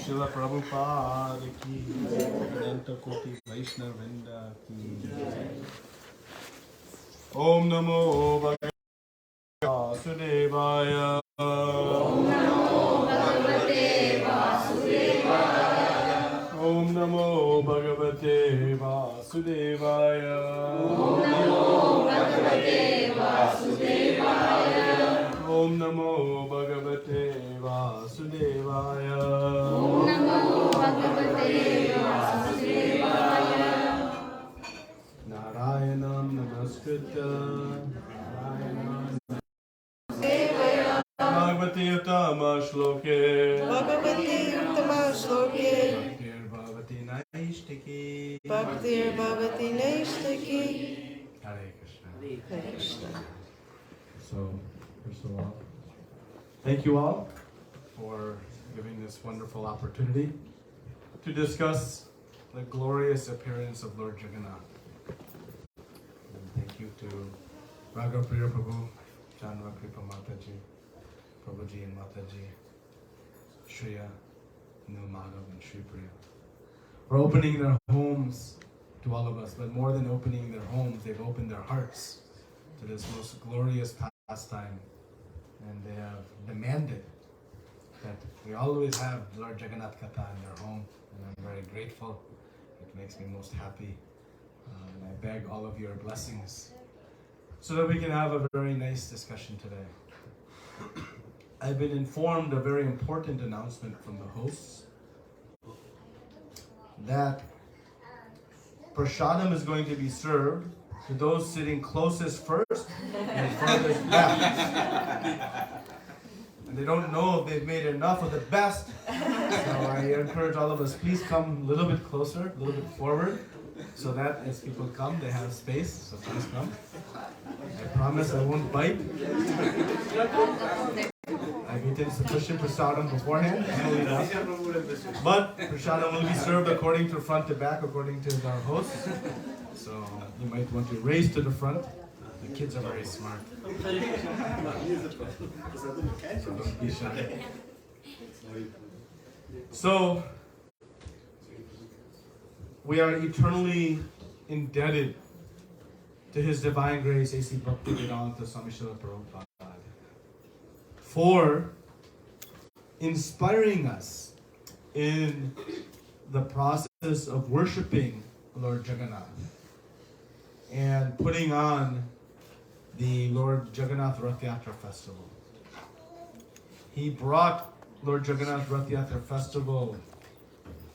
Srila Prabhupada ki Ananta Koti Vaishnavrinda ki Om Namo Bhagavate Vasudevaya. Om Namo Bhagavate Vasudevaya. Om Namo Bhagavate Vasudevaya. Om Namo Bhagavate Vasudevaya. Om Namo Bhagavate Vasudevaya. Om Namo Bhagavate Vasudevaya. Narayanam Namaskritya Narayanam Bhagavati Uttama Shloke Bhagavati Uttama Shloke Bhaktir Bhavati Naishtiki Bhaktir Bhavati Naishtaki. Hare Krishna. Hare Krishna. So, first of all, thank you all for giving this wonderful opportunity to discuss the glorious appearance of Lord Jagannath. And thank you to Raghav Priya Prabhu, Janva Kripa Mataji, Prabhuji and Mataji, Shriya, Nilmadhav and Shri Priya, for opening their homes to all of us. But more than opening their homes, they've opened their hearts to this most glorious pastime. And they have demanded that we always have Lord Jagannath Katha in their home. And I'm very grateful. It makes me most happy. And I beg all of your blessings so that we can have a very nice discussion today. I've been informed a very important announcement from the hosts that Prasadam is going to be served to those sitting closest first and farthest back. And they don't know if they've made enough of the best. So I encourage all of us, please come a little bit closer, a little bit forward, so that as people come, they have space. So please come. I promise I won't bite. I've eaten sufficient prasadam beforehand. But prasadam will be served according to front to back, according to our hosts. So you might want to race to the front. The kids are very smart. So don't be shy. So we are eternally indebted to His Divine Grace, A.C. Bhaktivedanta Swami Srila Prabhupada, for inspiring us in the process of worshiping Lord Jagannath and putting on the Lord Jagannath Rath Yatra Festival. He brought Lord Jagannath Rath Yatra Festival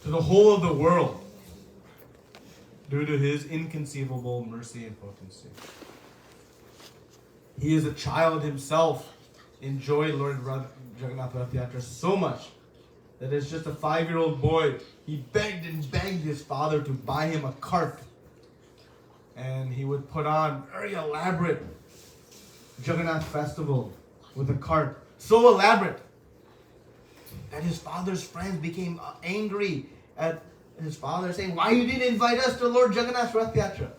to the whole of the world due to His inconceivable mercy and potency. He as a child himself enjoyed Lord Jagannath Rath Yatra so much that as just a 5-year-old boy, he begged and begged his father to buy him a cart. And he would put on very elaborate Jagannath festival with a cart. So elaborate that his father's friends became angry at his father, saying, "Why you didn't invite us to Lord Jagannath Rath Yatra?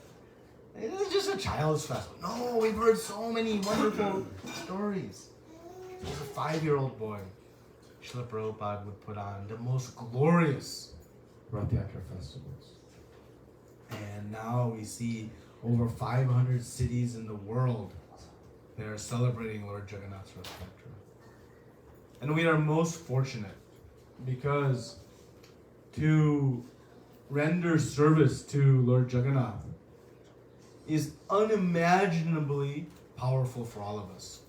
It's just a child's festival." No, we've heard so many wonderful stories. As a 5-year-old boy, Srila Prabhupada would put on the most glorious Rath Yatra festivals. And now we see over 500 cities in the world that are celebrating Lord Jagannath's Rath Yatra. And we are most fortunate because to render service to Lord Jagannath is unimaginably powerful for all of us.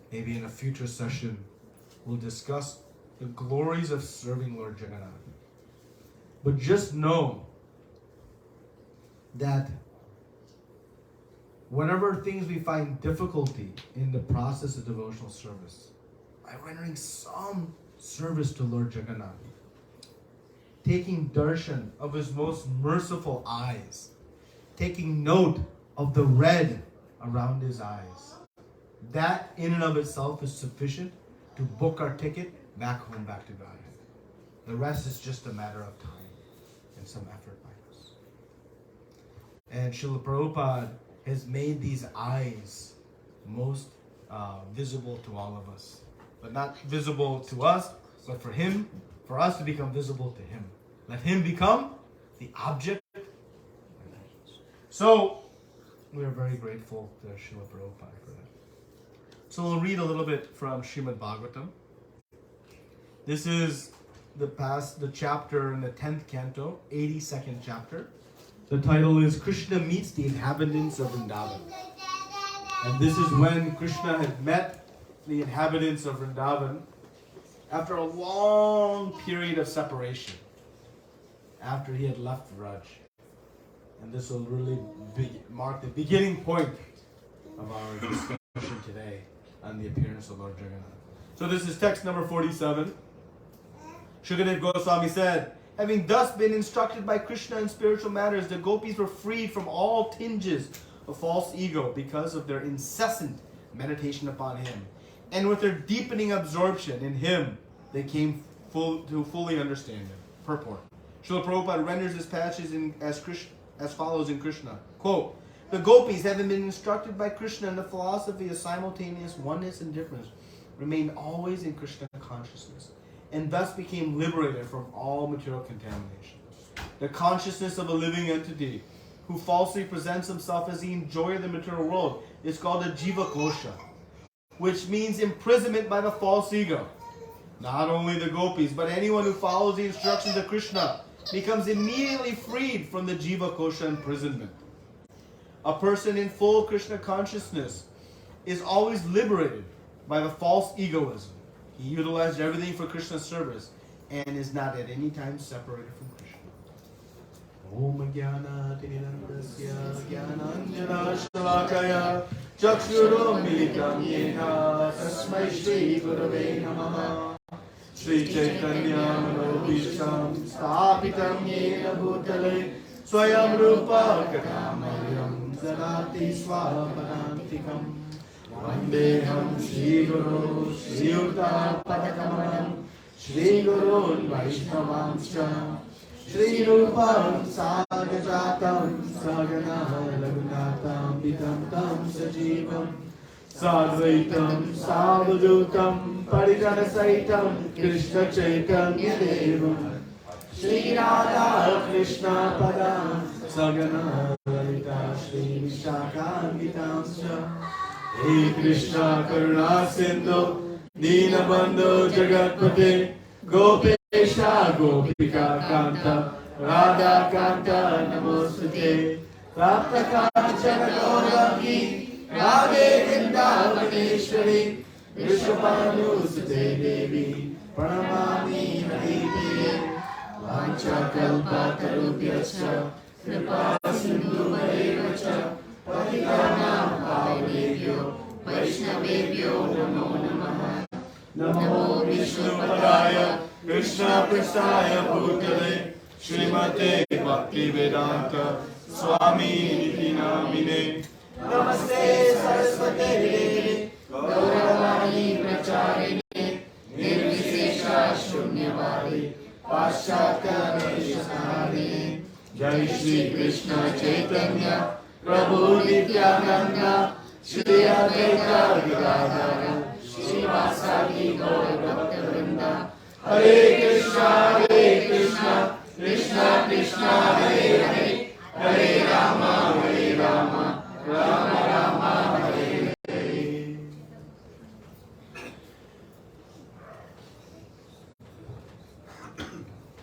Maybe in a future session, we'll discuss the glories of serving Lord Jagannath. But just know that whatever things we find difficulty in the process of devotional service, by rendering some service to Lord Jagannath, taking darshan of His most merciful eyes, taking note of the red around His eyes, that in and of itself is sufficient to book our ticket back home, back to Godhead. The rest is just a matter of time and some effort by us. And Srila Prabhupada has made these eyes most visible to all of us. But not visible to us, but for him, for us to become visible to Him. Let Him become the object. So, we are very grateful to Srila Prabhupada for that. So we'll read a little bit from Srimad Bhagavatam. This is the chapter in the 10th canto, 82nd chapter. The title is Krishna Meets the Inhabitants of Vrindavan. And this is when Krishna had met the inhabitants of Vrindavan after a long period of separation, after he had left Vraj. And this will really mark the beginning point of our discussion today on the appearance of Lord Jagannath. So this is text number 47. Shukadev Goswami said, having thus been instructed by Krishna in spiritual matters, the gopis were freed from all tinges of false ego because of their incessant meditation upon Him. And with their deepening absorption in Him, they came to fully understand Him. Purport. Srila Prabhupada renders this passage as follows in Krishna. Quote, the gopis, having been instructed by Krishna in the philosophy of simultaneous oneness and difference, remained always in Krishna consciousness, and thus became liberated from all material contamination. The consciousness of a living entity who falsely presents himself as the enjoyer of the material world is called a jiva kosha, which means imprisonment by the false ego. Not only the gopis, but anyone who follows the instructions of Krishna becomes immediately freed from the jiva kosha imprisonment. A person in full Krishna consciousness is always liberated by the false egoism. He utilized everything for Krishna's service and is not at any time separated from Krishna. Om Jnana Timirandasya Jnananjana Shalakaya Chakshurum Militam Yena Tasmai Shri Gurave Namaha Shri Chaitanya Manobhisham Sthapitam Yena Bhutale Swayam Rupa Kadamayam Zanati Swapadantikam Vandeham Shri Guru Shri Yuta Padakamanam Shri Gurun Vaishnavanscha Shri Rupam Sagajatam Sagana Raghunatam Vitam Tam Sajivam Sadvaitam Savadutam Parijana Saitam Krishna Chaitanya Devam Shri Radha Krishna Padam Sagana Lalita Shri Vishakam Vitamscha Hey Krishna Karuna Sindhu Dinabandhu Jagatpate Gopesha Gopika Kanta Radha Kanta Namostute Rapta Kanchana Gauraki Radhe Vrindavaneshwari Vishwapanusute Devi Pranamami Haripriye Vancha Kalpa Tarubhyascha Kripa Sindhu Varevacha Patitanam Pavanebhyo Vaishnavebhyo Namo Namaha Namo Vishnu Padaya Krishna Prasthaya Bhutale Srimate Bhakti Vedanta Swami Niti Namine Namaste Saraswate Devi Gauravani Pracharine Nirvisesha Shunyavadi Paschatya Veshasarine Jai Shri Krishna Chaitanya Prabhu Nityananda Shri Advaita Gadadhara Shri Vasadi Gaur Bhakta Vrinda Hare Krishna Krishna Krishna Hare Hare Hare Rama Rama Rama Hare Hare.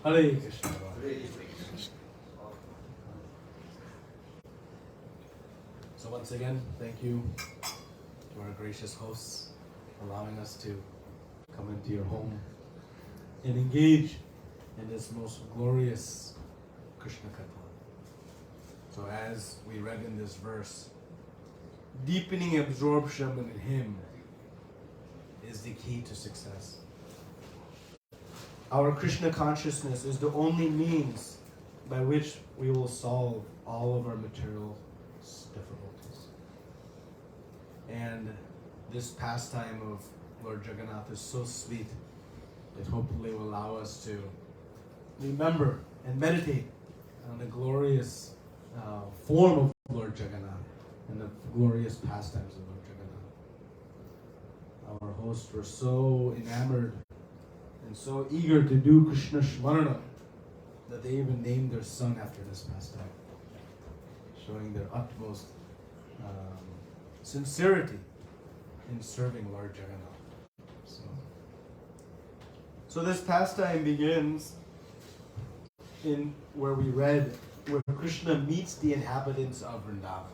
Hare Krishna. So once again, thank you to our gracious hosts for allowing us to come into your home and engage in this most glorious Krishna Katha. So as we read in this verse, deepening absorption in Him is the key to success. Our Krishna consciousness is the only means by which we will solve all of our material difficulties. And this pastime of Lord Jagannath is so sweet. It hopefully will allow us to remember and meditate on the glorious form of Lord Jagannath and the glorious pastimes of Lord Jagannath. Our hosts were so enamored and so eager to do Krishna Shmarana that they even named their son after this pastime, showing their utmost sincerity in serving Lord Jagannath. So this pastime begins in where we read where Krishna meets the inhabitants of Vrindavan.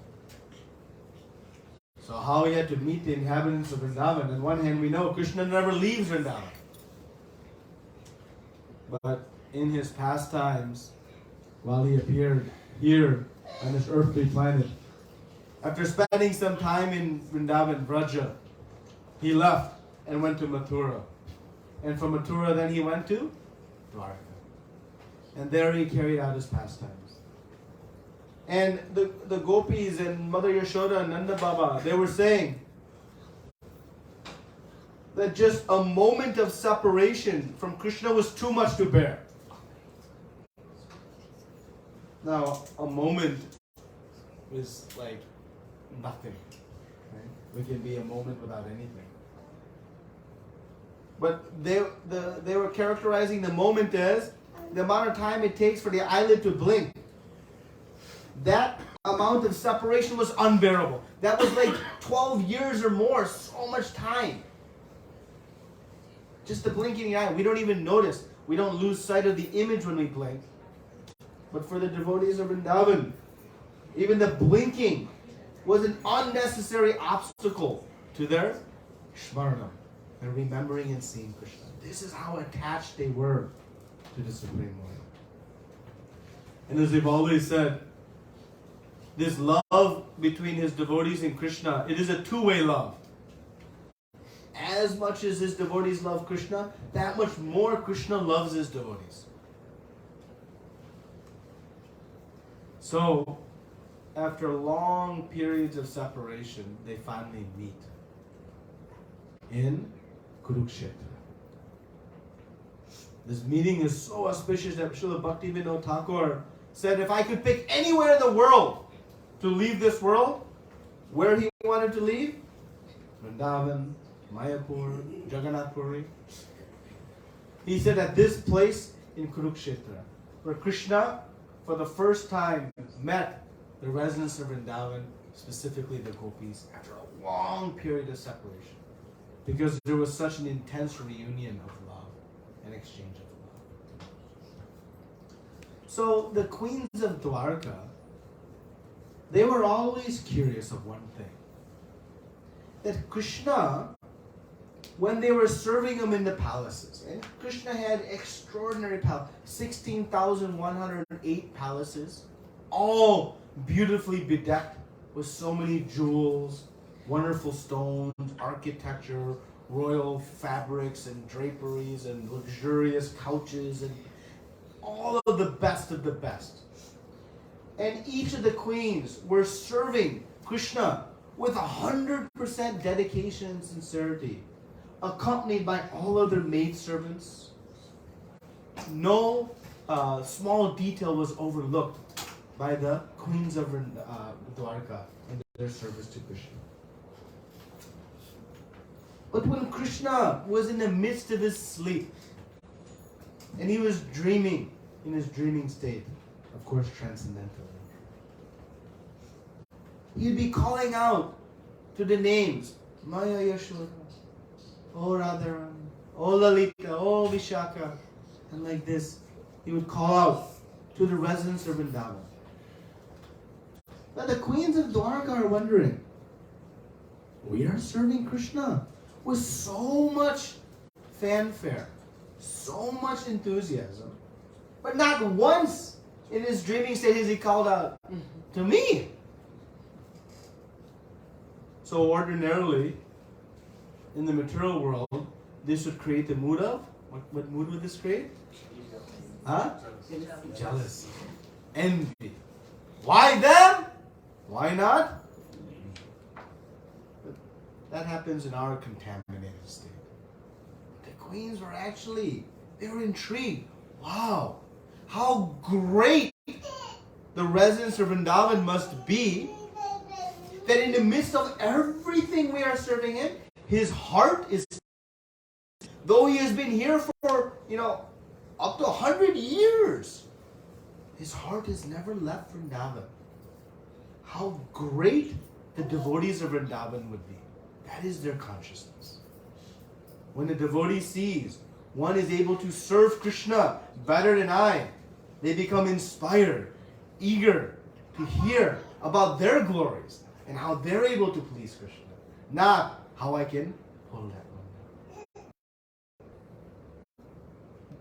So how he had to meet the inhabitants of Vrindavan. On one hand, we know Krishna never leaves Vrindavan. But in his pastimes, while he appeared here on this earthly planet, after spending some time in Vrindavan, Vraja, he left and went to Mathura. And from Mathura then he went to Dwarka. And there he carried out his pastimes. And the gopis and Mother Yashoda and Nanda Baba, they were saying that just a moment of separation from Krishna was too much to bear. Now, a moment is like nothing. Right? We can be a moment without anything. But they were characterizing the moment as the amount of time it takes for the eyelid to blink. That amount of separation was unbearable. That was like 12 years or more, so much time. Just the blinking of the eye, we don't even notice. We don't lose sight of the image when we blink. But for the devotees of Vrindavan, even the blinking was an unnecessary obstacle to their Shmarana and remembering and seeing Krishna. This is how attached they were to the Supreme Lord. And as they've always said, this love between his devotees and Krishna, it is a two-way love. As much as his devotees love Krishna, that much more Krishna loves his devotees. So, after long periods of separation, they finally meet in Kurukshetra. This meeting is so auspicious that Srila Bhaktivinoda Thakur said if I could pick anywhere in the world to leave this world, where he wanted to leave? Vrindavan, Mayapur, Jagannath Puri. He said at this place in Kurukshetra, where Krishna for the first time met the residents of Vrindavan, specifically the gopis, after a long period of separation. Because there was such an intense reunion of love and exchange of love. So the queens of Dwarka, they were always curious of one thing. That Krishna, when they were serving him in the palaces, and Krishna had extraordinary palaces, 16,108 palaces, all beautifully bedecked with so many jewels, wonderful stones, architecture, royal fabrics and draperies and luxurious couches and all of the best of the best. And each of the queens were serving Krishna with 100% dedication and sincerity, accompanied by all of their maidservants. No small detail was overlooked by the queens of Dwarka in their service to Krishna. But when Krishna was in the midst of his sleep, and he was dreaming in his dreaming state, of course transcendentally, he'd be calling out to the names, Maya Yashoda, O Radharani, O Lalita, O Vishaka, and like this, he would call out to the residents of Vrindavan. Now the queens of Dwarka are wondering, we are serving Krishna with so much fanfare, so much enthusiasm, but not once in his dreaming state has he called out to me. So ordinarily, in the material world, this would create the mood of, what mood would this create? Huh? Jealousy. Envy. Why them? Why not? But that happens in our contaminated state. The queens were actually, they were intrigued. Wow, how great the residents of Vrindavan must be, that in the midst of everything we are serving him, his heart is Though he has been here for, up to 100 years, his heart has never left Vrindavan. How great the devotees of Vrindavan would be. That is their consciousness. When a devotee sees one is able to serve Krishna better than I, they become inspired, eager to hear about their glories and how they're able to please Krishna. Not how I can pull that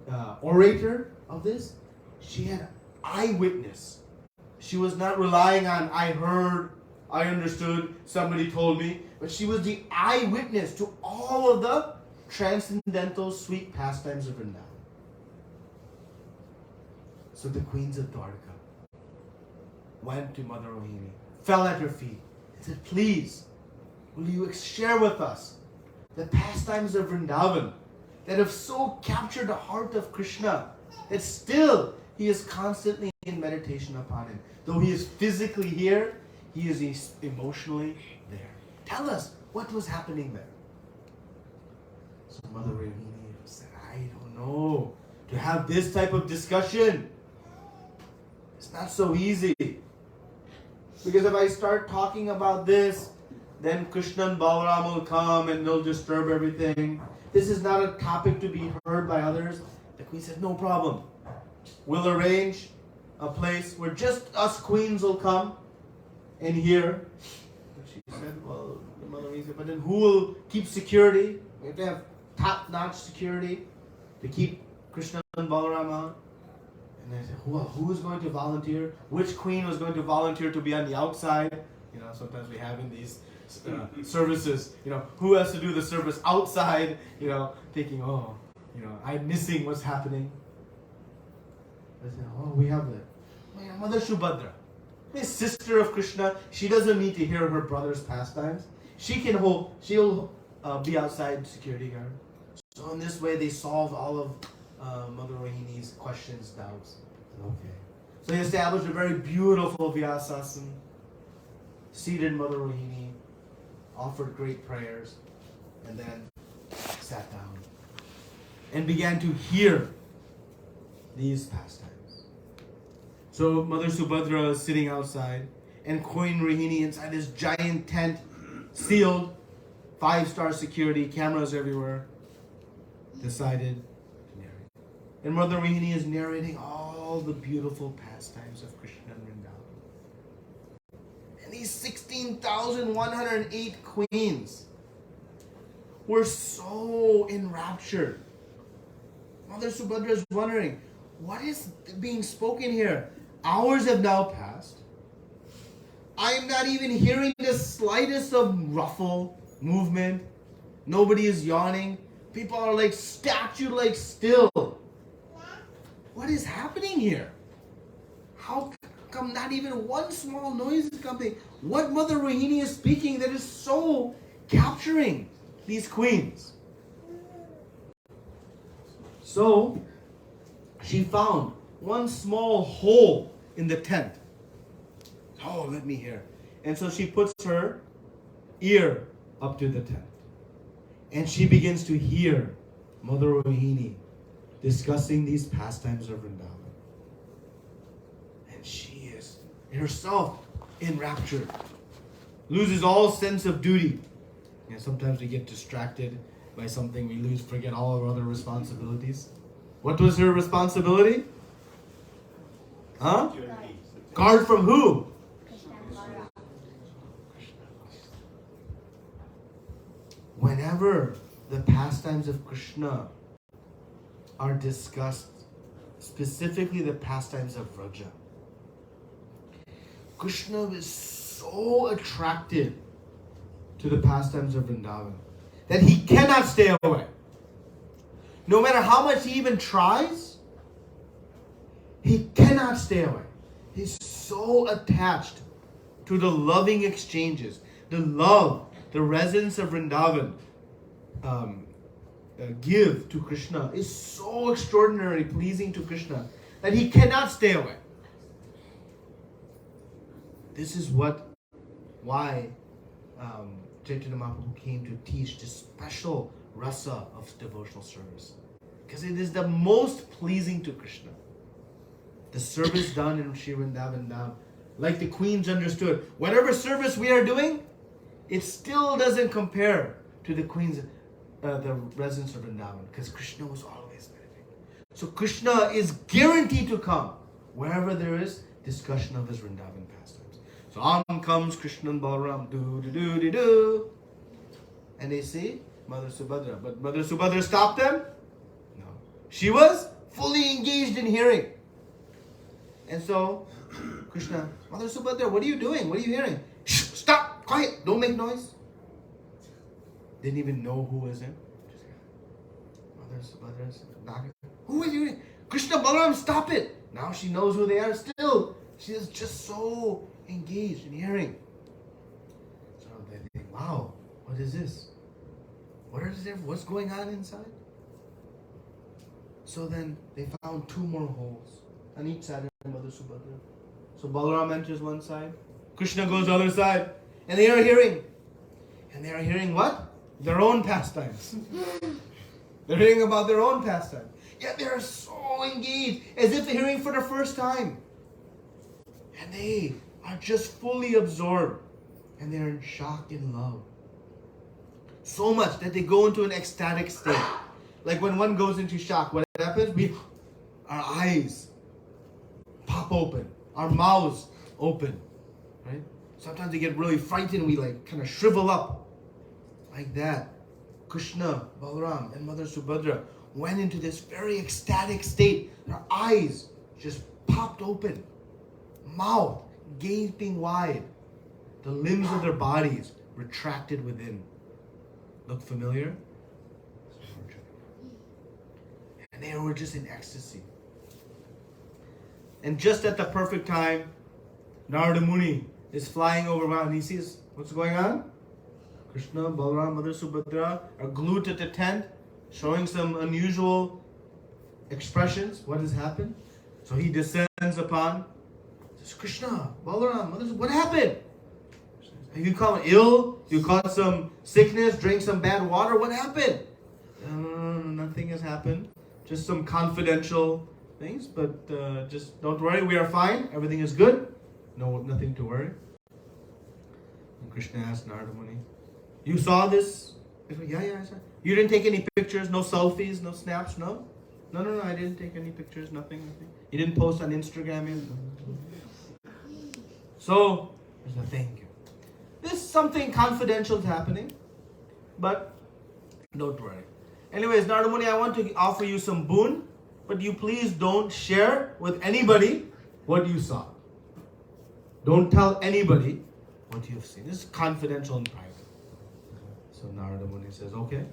one. Orator of this, she had eyewitness. She was not relying on I heard, I understood, somebody told me, but she was the eyewitness to all of the transcendental sweet pastimes of Vrindavan. So the queens of Dwarka went to Mother Rohini, fell at her feet, and said, please, will you share with us the pastimes of Vrindavan that have so captured the heart of Krishna that still he is constantly in meditation upon him. Though he is physically here, he is emotionally there. Tell us what was happening there. So Mother Rohini said, I don't know. To have this type of discussion, it's not so easy. Because if I start talking about this, then Krishna and Balaram will come and they'll disturb everything. This is not a topic to be heard by others. The queen said, no problem. We'll arrange a place where just us queens will come and hear. But she said, well, the Mother Rohini said, but then who will keep security? We have to have top-notch security to keep Krishna and Balaram out. And I said, who's going to volunteer? Which queen was going to volunteer to be on the outside? Sometimes we have in these services, who has to do the service outside, thinking, I'm missing what's happening. I said, we have Mother Subhadra, the sister of Krishna. She doesn't need to hear her brother's pastimes. She'll be outside security guard. So in this way, they solved all of Mother Rohini's questions, doubts. Okay. So they established a very beautiful Vyasasana, seated Mother Rohini, offered great prayers, and then sat down and began to hear these pastimes. So Mother Subhadra is sitting outside, and Queen Rohini inside this giant tent, sealed, 5-star security, cameras everywhere, decided to narrate. And Mother Rohini is narrating all the beautiful pastimes of Krishna and Vrindavan. And these 16,108 queens were so enraptured. Mother Subhadra is wondering, what is being spoken here? Hours have now passed. I am not even hearing the slightest of ruffle, movement. Nobody is yawning. People are like statue-like still. What is happening here? How come not even one small noise is coming? What Mother Rohini is speaking that is so capturing these queens? So she found one small hole in the tent. Oh, let me hear. And so she puts her ear up to the tent. And she begins to hear Mother Rohini discussing these pastimes of Vrindavan. And she is herself enraptured. Loses all sense of duty. And sometimes we get distracted by something, we forget all our other responsibilities. What was her responsibility? Huh? Guard from who? Whenever the pastimes of Krishna are discussed, specifically the pastimes of Vraja, Krishna is so attracted to the pastimes of Vrindavan that he cannot stay away. No matter how much he even tries, he cannot stay away. He's so attached to the loving exchanges, the love, the residents of Vrindavan give to Krishna is so extraordinarily pleasing to Krishna that he cannot stay away. This is why Chaitanya Mahaprabhu came to teach this special rasa of devotional service. Because it is the most pleasing to Krishna. The service done in Sri Vrindavan Dham. Like the queens understood, whatever service we are doing, it still doesn't compare to the queens, the residents of Vrindavan. Because Krishna was always meditating. So Krishna is guaranteed to come wherever there is discussion of his Vrindavan pastimes. So on comes Krishna and Balaram, do. And they see Mother Subhadra. But Mother Subhadra stopped them? No. She was fully engaged in hearing. And so, Krishna, Mother Subhadra, what are you doing? What are you hearing? Shh, stop, quiet, don't make noise. Didn't even know who was in. Mother Subhadra's knocking. Who is you? Krishna, Balaram, stop it. Now she knows who they are still. She is just so engaged in hearing. So they think, wow, what is this? What's going on inside? So then they found 2 more holes on each side of Mother Subhadra. So Balaram enters one side, Krishna goes the other side, and they are hearing. And they are hearing what? Their own pastimes. They're hearing about their own pastime. Yet they are so engaged, as if they're hearing for the first time. And they are just fully absorbed. And they're in shock and love. So much that they go into an ecstatic state. Like when one goes into shock, what happens? Our eyes pop open. Our mouths open. Right? Sometimes they get really frightened. We kind of shrivel up. Like that. Krishna, Balaram, and Mother Subhadra went into this very ecstatic state. Their eyes just popped open. Mouth gaping wide. The limbs of their bodies retracted within. Look familiar? And they were just in ecstasy. And just at the perfect time, Narada Muni is flying over mountain. He sees what's going on. Krishna, Balaram, Mother Subhadra are glued to the tent, showing some unusual expressions. What has happened? So he descends upon, says, Krishna, Balaram, Mother Subhadra, what happened? Have you caught ill? You caught some sickness? Drank some bad water? What happened? Nothing has happened. Just some confidential things, but just don't worry, we are fine. Everything is good. No, nothing to worry. And Krishna asked Narada Muni, you saw this? Yeah, I saw. You didn't take any pictures, no selfies, no snaps, no? No, I didn't take any pictures, nothing. You didn't post on Instagram? So, there's a thank you. There's something confidential happening, but don't worry. Anyways, Narada Muni, I want to offer you some boon, but you please don't share with anybody what you saw. Don't tell anybody what you have seen. This is confidential and private. So Narada Muni says, okay.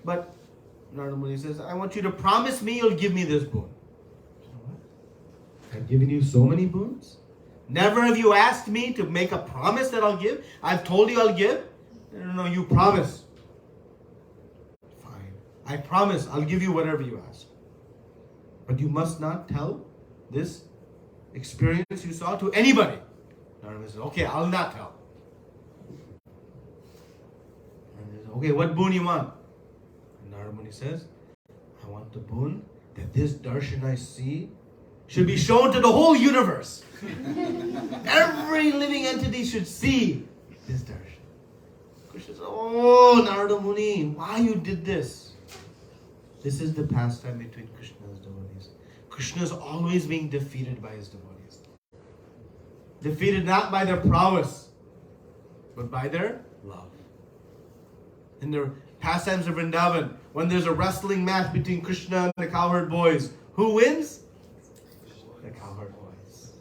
But Narada Muni says, I want you to promise me you'll give me this boon. You know what? I've given you so many boons. Never have you asked me to make a promise that I'll give. I've told you I'll give. No, you promise. Fine. I promise I'll give you whatever you ask. But you must not tell this experience you saw to anybody. Narada says, okay, I'll not tell. Says, okay, what boon you want? And Narada Muni says, I want the boon that this darshan I see should be shown to the whole universe. Every living entity should see this darshan. Krishna says, oh, Narada Muni, why you did this? This is the pastime between Krishna and his devotees. Krishna is always being defeated by his devotees. Defeated not by their prowess, but by their love. In the pastimes of Vrindavan, when there's a wrestling match between Krishna and the cowherd boys, who wins? The cowherd boys.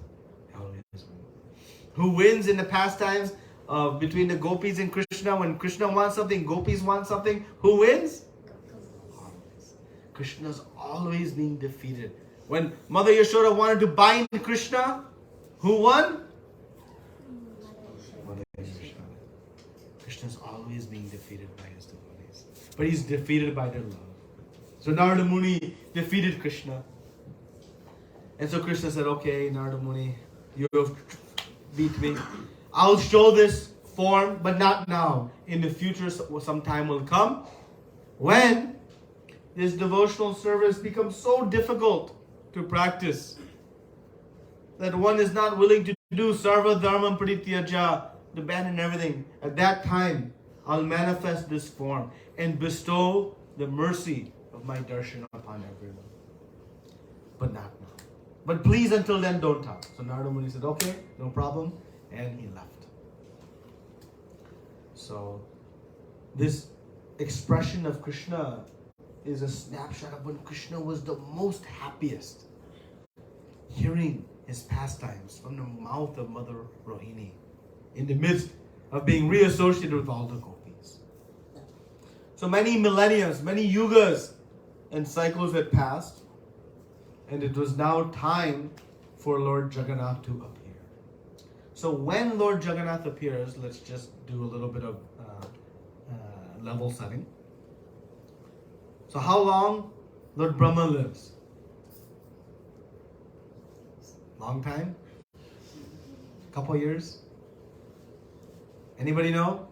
Who wins in the pastimes between the gopis and Krishna? When Krishna wants something, gopis want something. Who wins? Always. Krishna's always being defeated. When Mother Yashoda wanted to bind Krishna, who won? Mother Yashoda. Krishna's always being defeated by his devotees. But he's defeated by their love. So Narada Muni defeated Krishna. And so Krishna said, okay, Narada Muni, you have beat me. I'll show this form, but not now. In the future, some time will come When this devotional service becomes so difficult to practice that one is not willing to do sarva dharmam parityaja, to abandon everything, at that time I'll manifest this form and bestow the mercy of my darshan upon everyone. But not now. But please, until then, don't talk. So Narada Muni said, okay, no problem, and he left. So this expression of Krishna is a snapshot of when Krishna was the most happiest, hearing his pastimes from the mouth of Mother Rohini in the midst of being reassociated with all the gopis. So many millennia, many yugas and cycles had passed, and it was now time for Lord Jagannath to appear. So when Lord Jagannath appears, let's just do a little bit of level setting. So how long Lord Brahma lives? Long time? Couple years? Anybody know?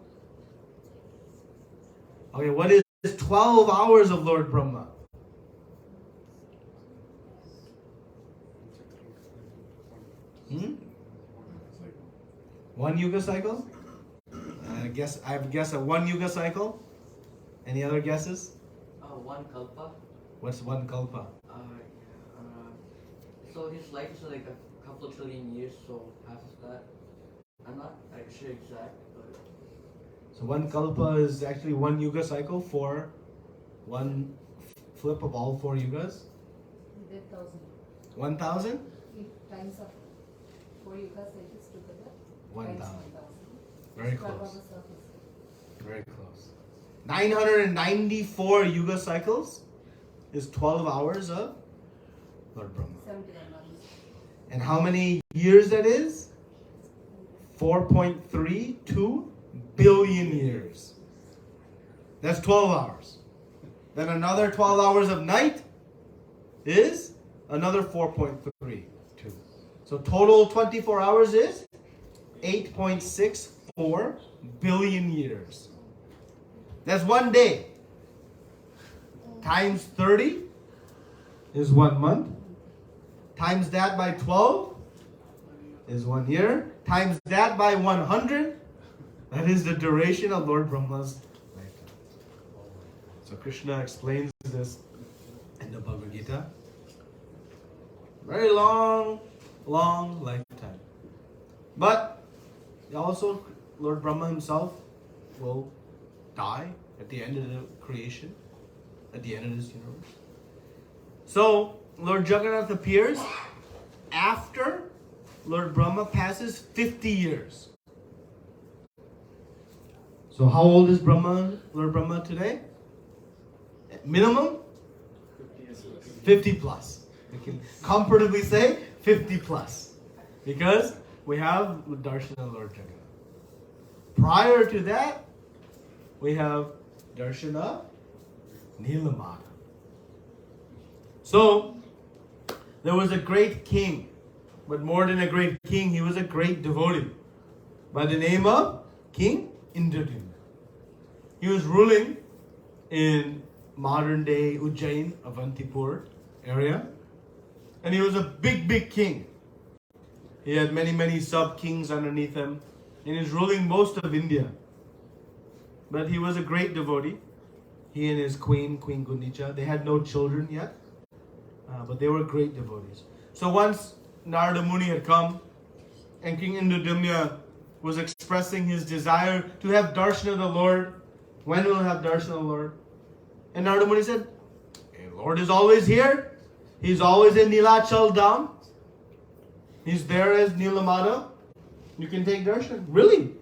Okay, what is 12 hours of Lord Brahma? One yuga cycle? I have guessed a one yuga cycle. Any other guesses? One kalpa. What's one kalpa? So his life is like a couple of trillion years, so half of that. I'm not sure exact, but... So one kalpa is actually one yuga cycle for one flip of all 4 yugas. 1,000. 1,000? Times of 4 yugas, it is together. 1,000. 1,000. Very close. Very close. 994 yuga cycles is 12 hours of Lord Brahma. 71 months. And how many years that is? 4.32 billion years. That's 12 hours. Then another 12 hours of night is another 4.32. So total 24 hours is 8.64 billion years. That's one day. Times 30 is 1 month. Times that by 12 is 1 year. Times that by 100, that is the duration of Lord Brahma's lifetime. So Krishna explains this in the Bhagavad Gita. Very long lifetime. But also Lord Brahma himself will die at the end of the creation, at the end of this universe. So Lord Jagannath appears after Lord Brahma passes 50 years. So how old is Lord Brahma today? Minimum 50 plus. We can comfortably say 50 plus. Because we have Darshan of Lord Jagannath. Prior to that, we have Darshan of Nilamada. So, there was a great king, but more than a great king, he was a great devotee by the name of King Indradyumna. He was ruling in modern day Ujjain, Avantipur area, and he was a big king. He had many sub-kings underneath him, and he was ruling most of India. But he was a great devotee. He and his Queen Gunicha, they had no children yet, but they were great devotees. So once Narada Muni had come, and King Indradyumna was expressing his desire to have darshan of the Lord. When will he have darshan of the Lord? And Narada Muni said, hey, Lord is always here. He's always in Nilachal Dham. He's there as Nilamada. You can take darshan. Really?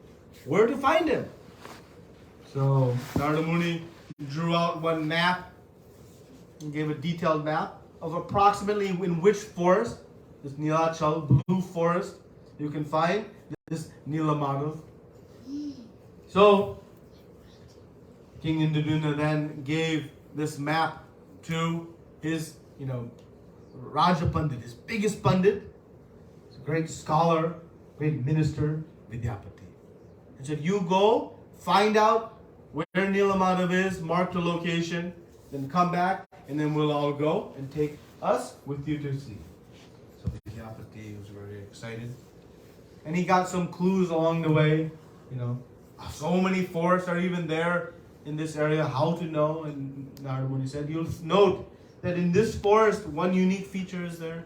Where to find him? So Narada Muni drew out one map and gave a detailed map of approximately in which forest, this Nilachal blue forest, you can find this Nilamadav. So King Indradyumna then gave this map to his, Raja Pandit, his biggest Pandit, he's a great scholar, great minister, Vidyapati. And said, you go find out where Nilamadav is, mark the location, then come back, and then we'll all go and take us with you to see. So Vidyapati was very excited. And he got some clues along the way, you know. So many forests are even there in this area, how to know. And Narada Muni said, you'll note that in this forest, one unique feature is there.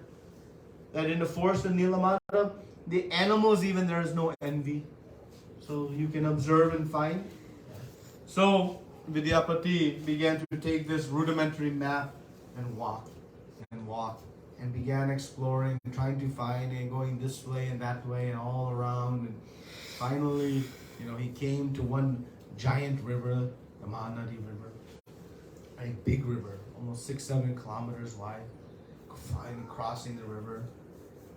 That in the forest of Nilamadav, the animals even, there is no envy. So you can observe and find. So Vidyapati began to take this rudimentary map and walk and began exploring, trying to find and going this way and that way and all around. And finally, you know, he came to one giant river, the Mahanadi River, a big river, almost 6-7 kilometers wide, finally crossing the river.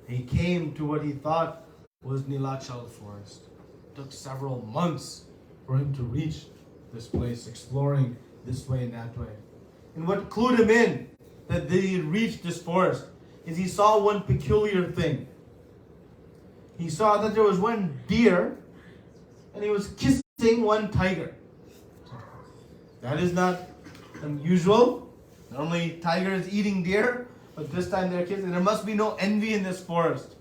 He came to what he thought was Nilachal forest. It took several months for him to reach this place, exploring this way and that way. And what clued him in that he had reached this forest is he saw one peculiar thing. He saw that there was one deer and he was kissing one tiger. That is not unusual. Normally tiger is eating deer, but this time they're kissing. There must be no envy in this forest.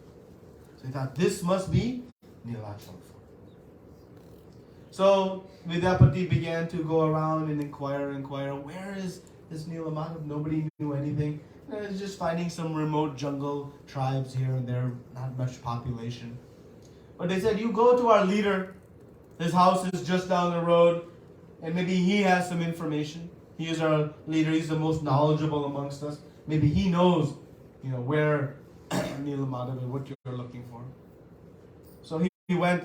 So he thought this must be Nilachal. So Vidyapati began to go around and inquire, where is this Nilamadav? Nobody knew anything. It was just finding some remote jungle tribes here and there, not much population. But they said, you go to our leader. His house is just down the road, and maybe he has some information. He is our leader. He's the most knowledgeable amongst us. Maybe he knows, you know, where Nilamadav is, what you're looking for. So he went,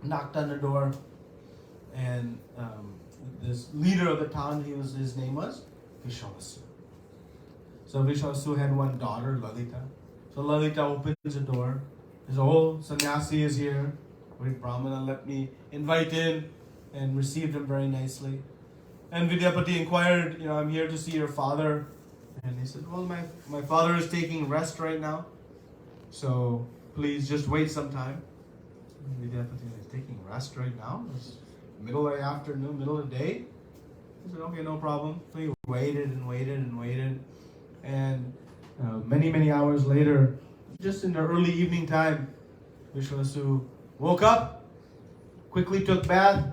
knocked on the door, and this leader of the town, his name was Vishwasu. So Vishwasu had one daughter, Lalita. So Lalita opens the door. His old sannyasi is here. Great Brahmana let me invite in, and received him very nicely. And Vidyapati inquired, you know, I'm here to see your father. And he said, well, my father is taking rest right now. So please just wait some time. And Vidyapati is taking rest right now? It's middle of the afternoon, middle of the day? He said, okay, no problem. So he waited and waited and waited. And many hours later, just in the early evening time, Vishwasu woke up, quickly took bath,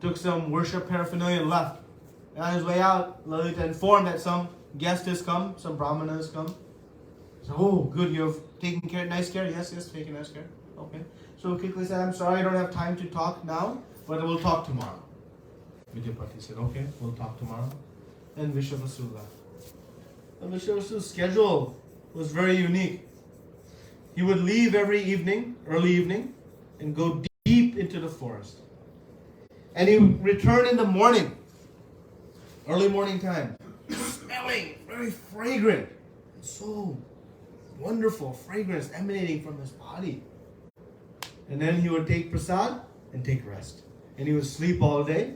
took some worship paraphernalia and left. And on his way out, Lalita informed that some guest has come, some brahmana has come. So, oh, good, you have taken care, nice care? Yes, taken nice care. Okay. So quickly said, I'm sorry, I don't have time to talk now, but we'll talk tomorrow. Vidyapati said, okay, we'll talk tomorrow. And Vishwasu left. And Vishwasu's schedule was very unique. He would leave every evening, early evening, and go deep into the forest. And he would return in the morning, early morning time, smelling very fragrant. So wonderful fragrance emanating from his body. And then he would take prasad and take rest. And he would sleep all day.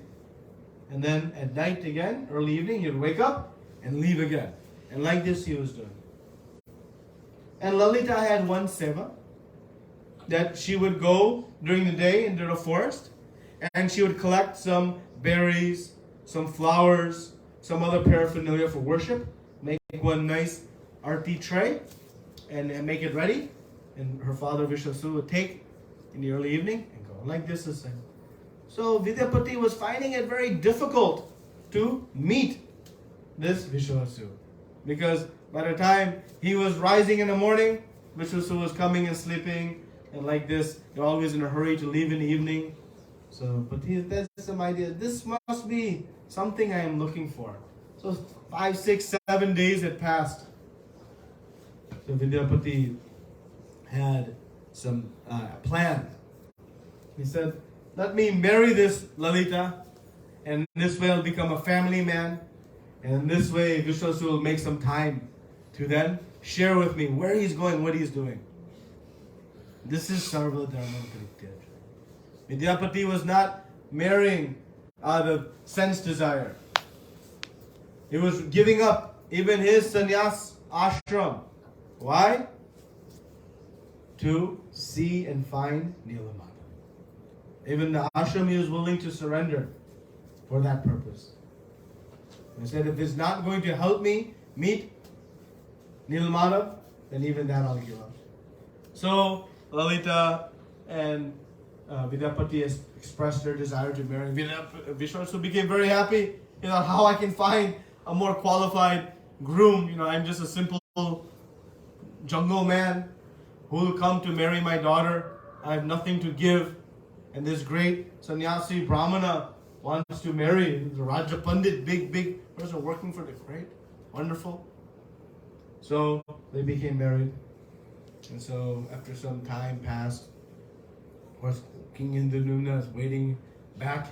And then at night again, early evening, he would wake up and leave again. And like this he was doing. And Lalita had one seva that she would go during the day into the forest and she would collect some berries, some flowers, some other paraphernalia for worship, make one nice arti tray and make it ready. And her father Vishwasu would take in the early evening and go. Like this is saying. So Vidyapati was finding it very difficult to meet this Vishwasu. Because by the time he was rising in the morning, Vishwasu was coming and sleeping. And like this, you're always in a hurry to leave in the evening. So, but he has some idea. This must be something I am looking for. So 5, 6, 7 days had passed. So Vidyapati had some plan. He said, let me marry this Lalita, and this way I'll become a family man. And this way Vishwasu will make some time to then share with me where he's going, what he's doing. This is Sarva Dharma Kritya. Vidyapati was not marrying out of sense desire. He was giving up even his sannyas ashram. Why? To see and find Nilamadav. Even the ashram he was willing to surrender for that purpose. He said, if it's not going to help me meet Nilmada, then even that I'll give up. So Lalita and Vidyapati has expressed their desire to marry. Vishwasu became very happy. How I can find a more qualified groom. I'm just a simple jungle man who will come to marry my daughter. I have nothing to give. And this great sannyasi Brahmana wants to marry the Raja Pandit, big person working for the great, wonderful. So they became married. And so after some time passed, of course, King Indranuna is waiting back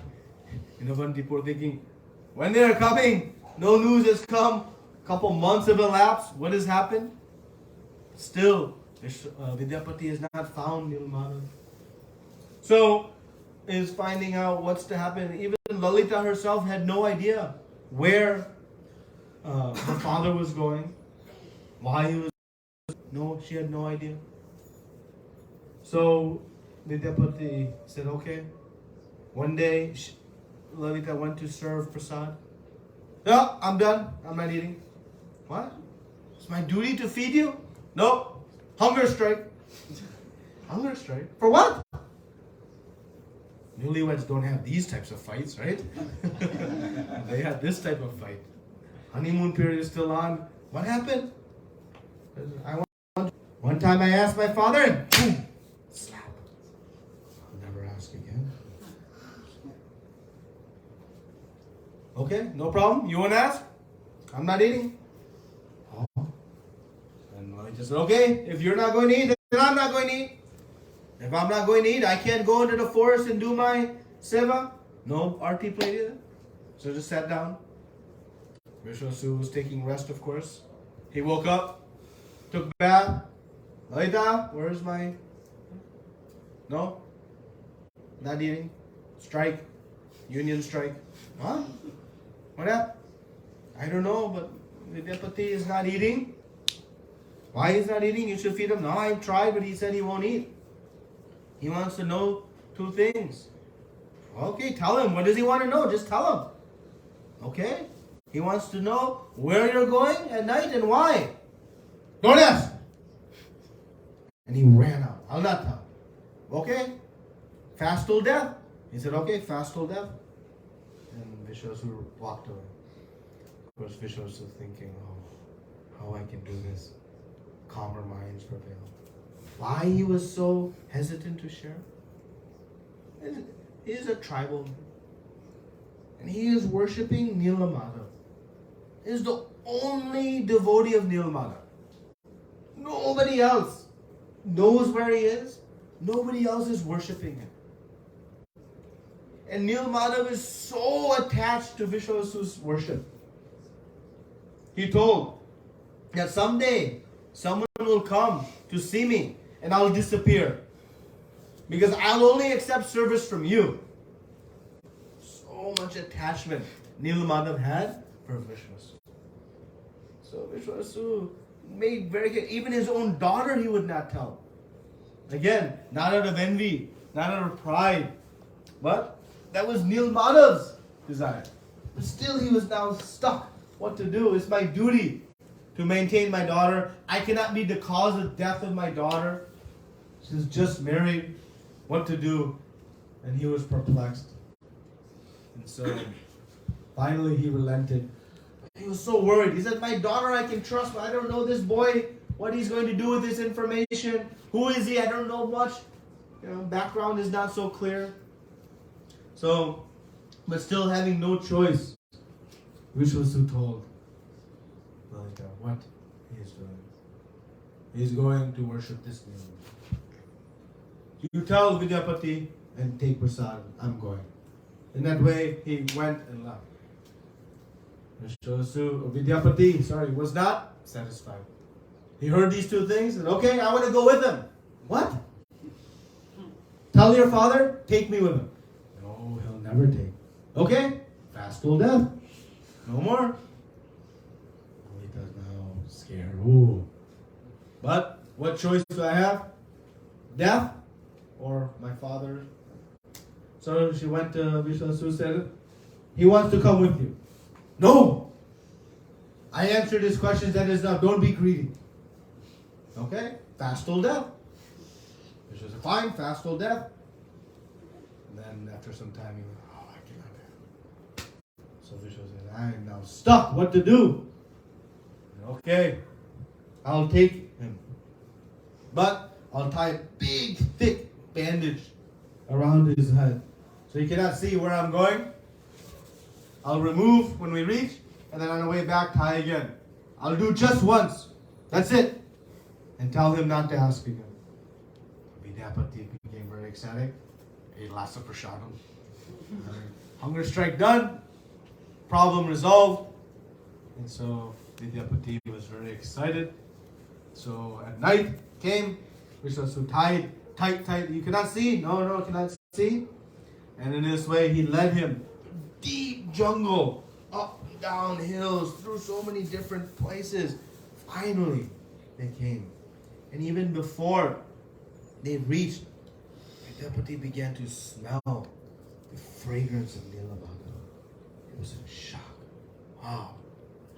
in Avantipur thinking, when they are coming, no news has come. Couple months have elapsed. What has happened? Still, Vidyapati has not found Nilmada. So, is finding out what's to happen. Even Lalita herself had no idea where her father was going, why he was. No, she had no idea. So, Vidyapati said, okay. One day, Lalita went to serve prasad. No, I'm done. I'm not eating. What? It's my duty to feed you? No. Hunger strike. Hunger strike? For what? Newlyweds don't have these types of fights, right? They had this type of fight. Honeymoon period is still on. What happened? One time I asked my father and boom, slap. I'll never ask again. Okay, no problem. You won't ask? I'm not eating. Oh. And I just said, okay, if you're not going to eat, then I'm not going to eat. If I'm not going to eat, I can't go into the forest and do my seva. No RT plate either. So I just sat down. Vishwasu was taking rest, of course. He woke up, took bath. Lalita, where's my... No? Not eating. Strike. Union strike. Huh? What happened? I don't know, but Vidyapati is not eating. Why he's not eating? You should feed him. No, I've tried, but he said he won't eat. He wants to know two things. Okay, tell him. What does he want to know? Just tell him. Okay? He wants to know where you're going at night and why. Don't ask. And he ran out. I'll not tell. Okay? Fast till death. He said, okay, fast till death. And Vishwasu walked away. Of course, Vishwasu thinking, oh, how I can do this. Calmer minds prevail. Why he was so hesitant to share? He is a tribal man. And he is worshipping Nilamada. He is the only devotee of Nilamada. Nobody else knows where he is. Nobody else is worshipping him. And Nilmadhav is so attached to Vishwasu's worship. He told that someday someone will come to see me and I'll disappear. Because I'll only accept service from you. So much attachment Nilmadhav had for Vishwasu. So Vishwasu made very clear, even his own daughter he would not tell. Again, not out of envy, not out of pride, but that was Nilmadhav's desire. But still he was now stuck. What to do? It's my duty to maintain my daughter. I cannot be the cause of death of my daughter. She's just married. What to do? And he was perplexed. And so finally he relented. He was so worried. He said, my daughter I can trust, but I don't know this boy, what he's going to do with this information. Who is he? I don't know much. Background is not so clear. So, but still having no choice, Vishwasu told Lalita what he is doing. He's going to worship this name. You tell Vidyapati and take prasad. I'm going. In that way, he went and left. Vidyapati, was not satisfied. He heard these two things and okay, I want to go with him. What? Tell your father, take me with him. No, he'll never take. Okay, fast till death. No more. Lalita's now scared. Ooh. But what choice do I have? Death or my father? So she went to Vishwasu, said, He wants to come with you. No. I answered his questions. That is now, don't be greedy. Okay? Fast till death. Vishnu said, fine, fast till death. And then after some time, he went, oh, I cannot have it. So Vishnu said, I am now stuck. What to do? Okay, I'll take him. But I'll tie a big, thick bandage around his head. So he cannot see where I'm going. I'll remove when we reach, and then on the way back, tie again. I'll do just once. That's it. And tell him not to ask again. Vidyapati became very ecstatic. Ate lots of prasadam. Hunger strike done. Problem resolved. And so Vidyapati was very excited. So at night came, Vishwasu tied, tight. You cannot see? No, cannot see. And in this way, he led him deep jungle, up, down hills, through so many different places. Finally, they came. And even before they reached, Vidyapati began to smell the fragrance of Nilamada. He was in shock. Wow,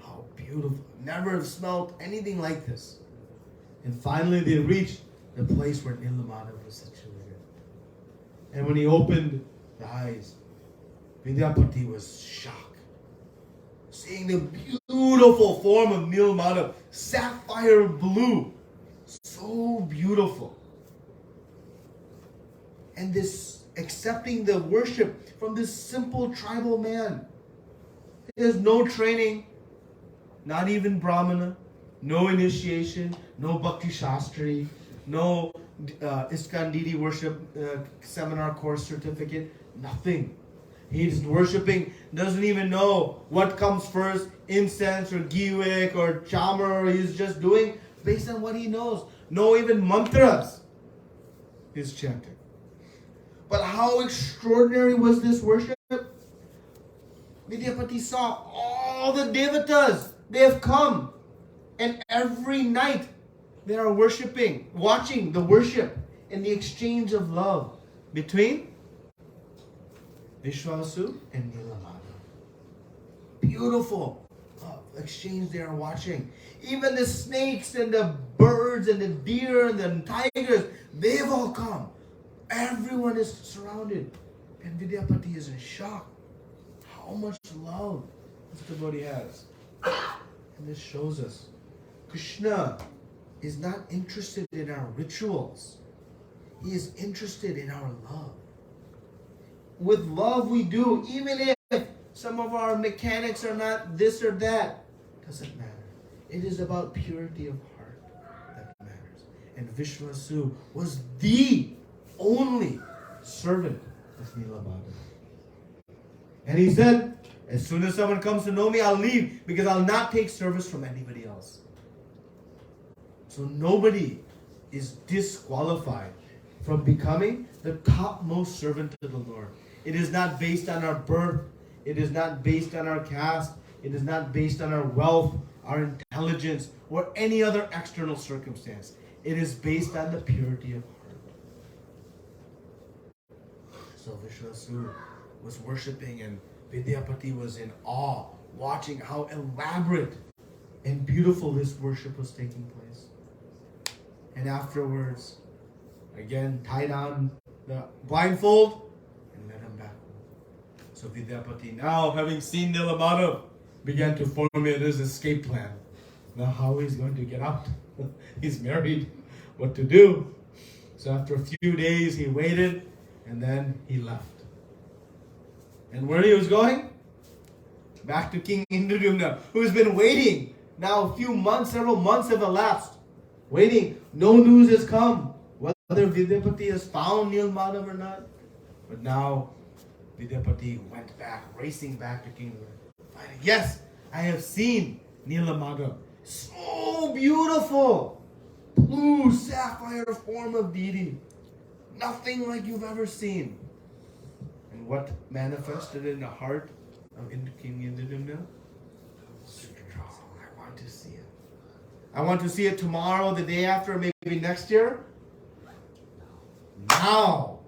how beautiful. Never have smelled anything like this. And finally they reached the place where Nilamada was situated. And when he opened the eyes, Vidyapati was shocked. Seeing the beautiful form of Nilamada, sapphire blue. So beautiful. And this accepting the worship from this simple tribal man. There's no training, not even Brahmana, no initiation, no Bhakti Shastri, no Iskandidi worship seminar course certificate, nothing. He's worshiping, doesn't even know what comes first, incense or giwik or chamar. He's just doing based on what he knows. No even mantras he's chanting. But how extraordinary was this worship? Vidyapati saw all the devatas. They have come. And every night they are worshipping, watching the worship and the exchange of love between Vishwasu and Nilamada. Beautiful exchange they are watching. Even the snakes and the birds and the deer and the tigers, they've all come. Everyone is surrounded. And Vidyapati is in shock. How much love this devotee has. And this shows us Krishna is not interested in our rituals. He is interested in our love. With love we do, even if some of our mechanics are not this or that, doesn't matter. It is about purity of heart that matters. And Vishwasu was the only servant of Nilamada. And he said, as soon as someone comes to know me, I'll leave because I'll not take service from anybody else. So nobody is disqualified from becoming the topmost servant to the Lord. It is not based on our birth. It is not based on our caste. It is not based on our wealth, our intelligence, or any other external circumstance. It is based on the purity of heart. So Vishwasu was worshipping and Vidyapati was in awe, watching how elaborate and beautiful this worship was taking place. And afterwards, again, tie down the blindfold and let him back home. So Vidyapati, now having seen Nilamada, began to formulate his escape plan. Now how he's going to get out. He's married. What to do? So after a few days, he waited and then he left. And where he was going? Back to King Indradyumna, who's been waiting. Now a few months, several months have elapsed. Waiting. No news has come. Whether Vidyapati has found Nilamada or not. But now Vidyapati went back, racing back to King Indradyumna. Yes, I have seen Nilamada. So beautiful. Blue sapphire form of deity. Nothing like you've ever seen. And what manifested in the heart of King Indradyumna? I want to see it. I want to see it tomorrow, the day after, maybe next year. Now.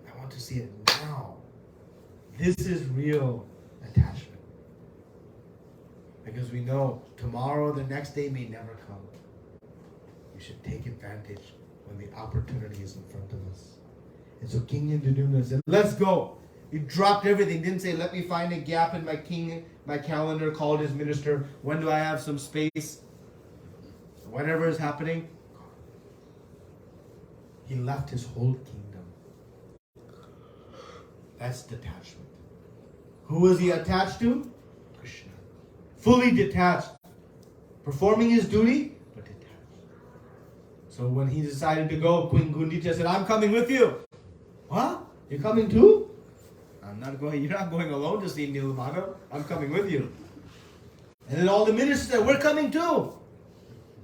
I want to see it now. This is real attachment. Because we know tomorrow, the next day may never come. We should take advantage when the opportunity is in front of us. And so King Induduna said, let's go. He dropped everything. Didn't say, let me find a gap in my calendar, called his minister. When do I have some space? Whatever is happening. He left his whole kingdom. That's detachment. Who was he attached to? Krishna. Fully detached. Performing his duty, but detached. So when he decided to go, Queen Gundicha said, I'm coming with you. What? You're coming too? I'm not going. You're not going alone to see Nilamada. I'm coming with you. And then all the ministers said, we're coming too.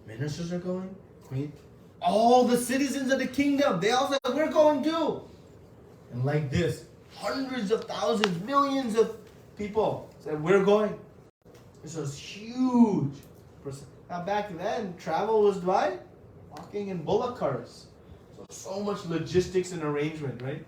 Ministers are going. Queen. All the citizens of the kingdom, they all said, we're going too. And like this, hundreds of thousands, millions of people said, we're going. This was huge. Now back then, travel was by walking in bullock carts. So much logistics and arrangement, right?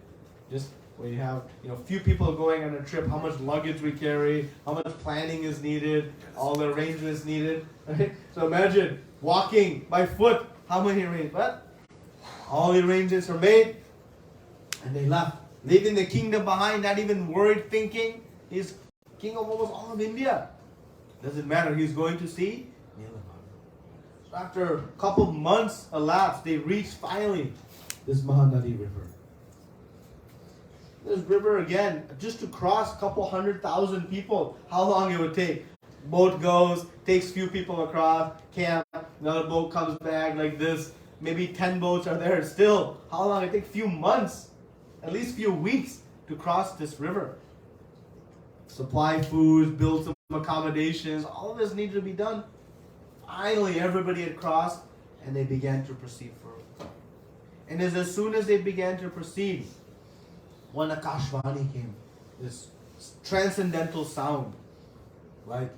Just where you have, few people going on a trip, how much luggage we carry, how much planning is needed, all the arrangements needed, right? So imagine walking by foot, how many arrangements? But all the arrangements are made, and they left, leaving the kingdom behind, not even worried, thinking he's king of almost all of India. Doesn't matter, he's going to see Nilamada. So after a couple months elapsed, they reached finally this Mahanadi river. This river again, just to cross a couple 100,000 people, how long it would take? Boat goes, takes few people across, camp, another boat comes back like this. Maybe 10 boats are there. Still, how long? It takes few months, at least few weeks to cross this river. Supply food, build some accommodations, all of this needed to be done. Finally, everybody had crossed and they began to proceed further. And as soon as they began to proceed, one Akashvani came, this transcendental sound, like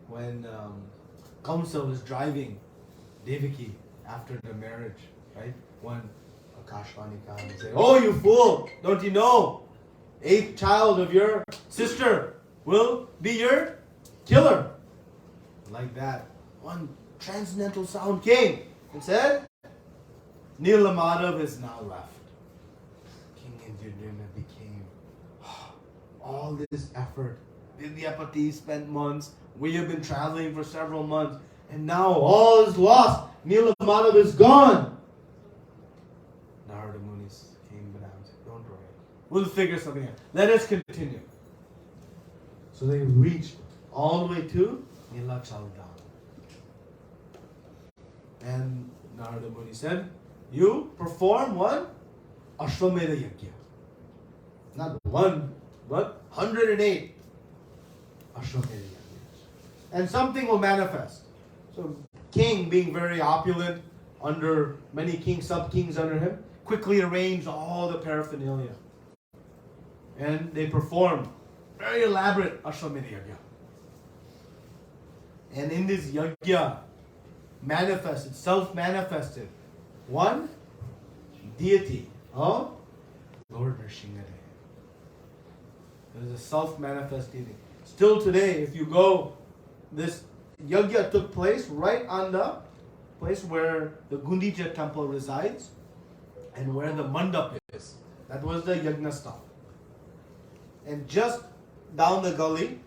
when Kamsa was driving Devaki after the marriage, right? One Akashvani came and said, oh, you fool, don't you know? 8th child of your sister will be your killer. Like that, one transcendental sound came and said, Nilamada is now left. King Induduna became all this effort. Vidyapati spent months. We have been traveling for several months. And now all is lost. Nilamada is gone. Narada Muni came down and said, don't worry. We'll figure something out. Let us continue. So they reached all the way to Nilachaldan. And Narada Muni said, you perform one Ashwamedha Yajna. Not one, but 108 Ashwamedha Yajnas. And something will manifest. So king, being very opulent, under many kings, sub-kings under him, quickly arranged all the paraphernalia. And they performed very elaborate Ashwamedha Yajna. And in this yajna, manifested, self-manifested, one deity of Lord Nrsimhadev. It is a self-manifest deity. Still today, if you go, this yajna took place right on the place where the Gundicha temple resides and where the mandap is. That was the yajna stop. And just down the gully,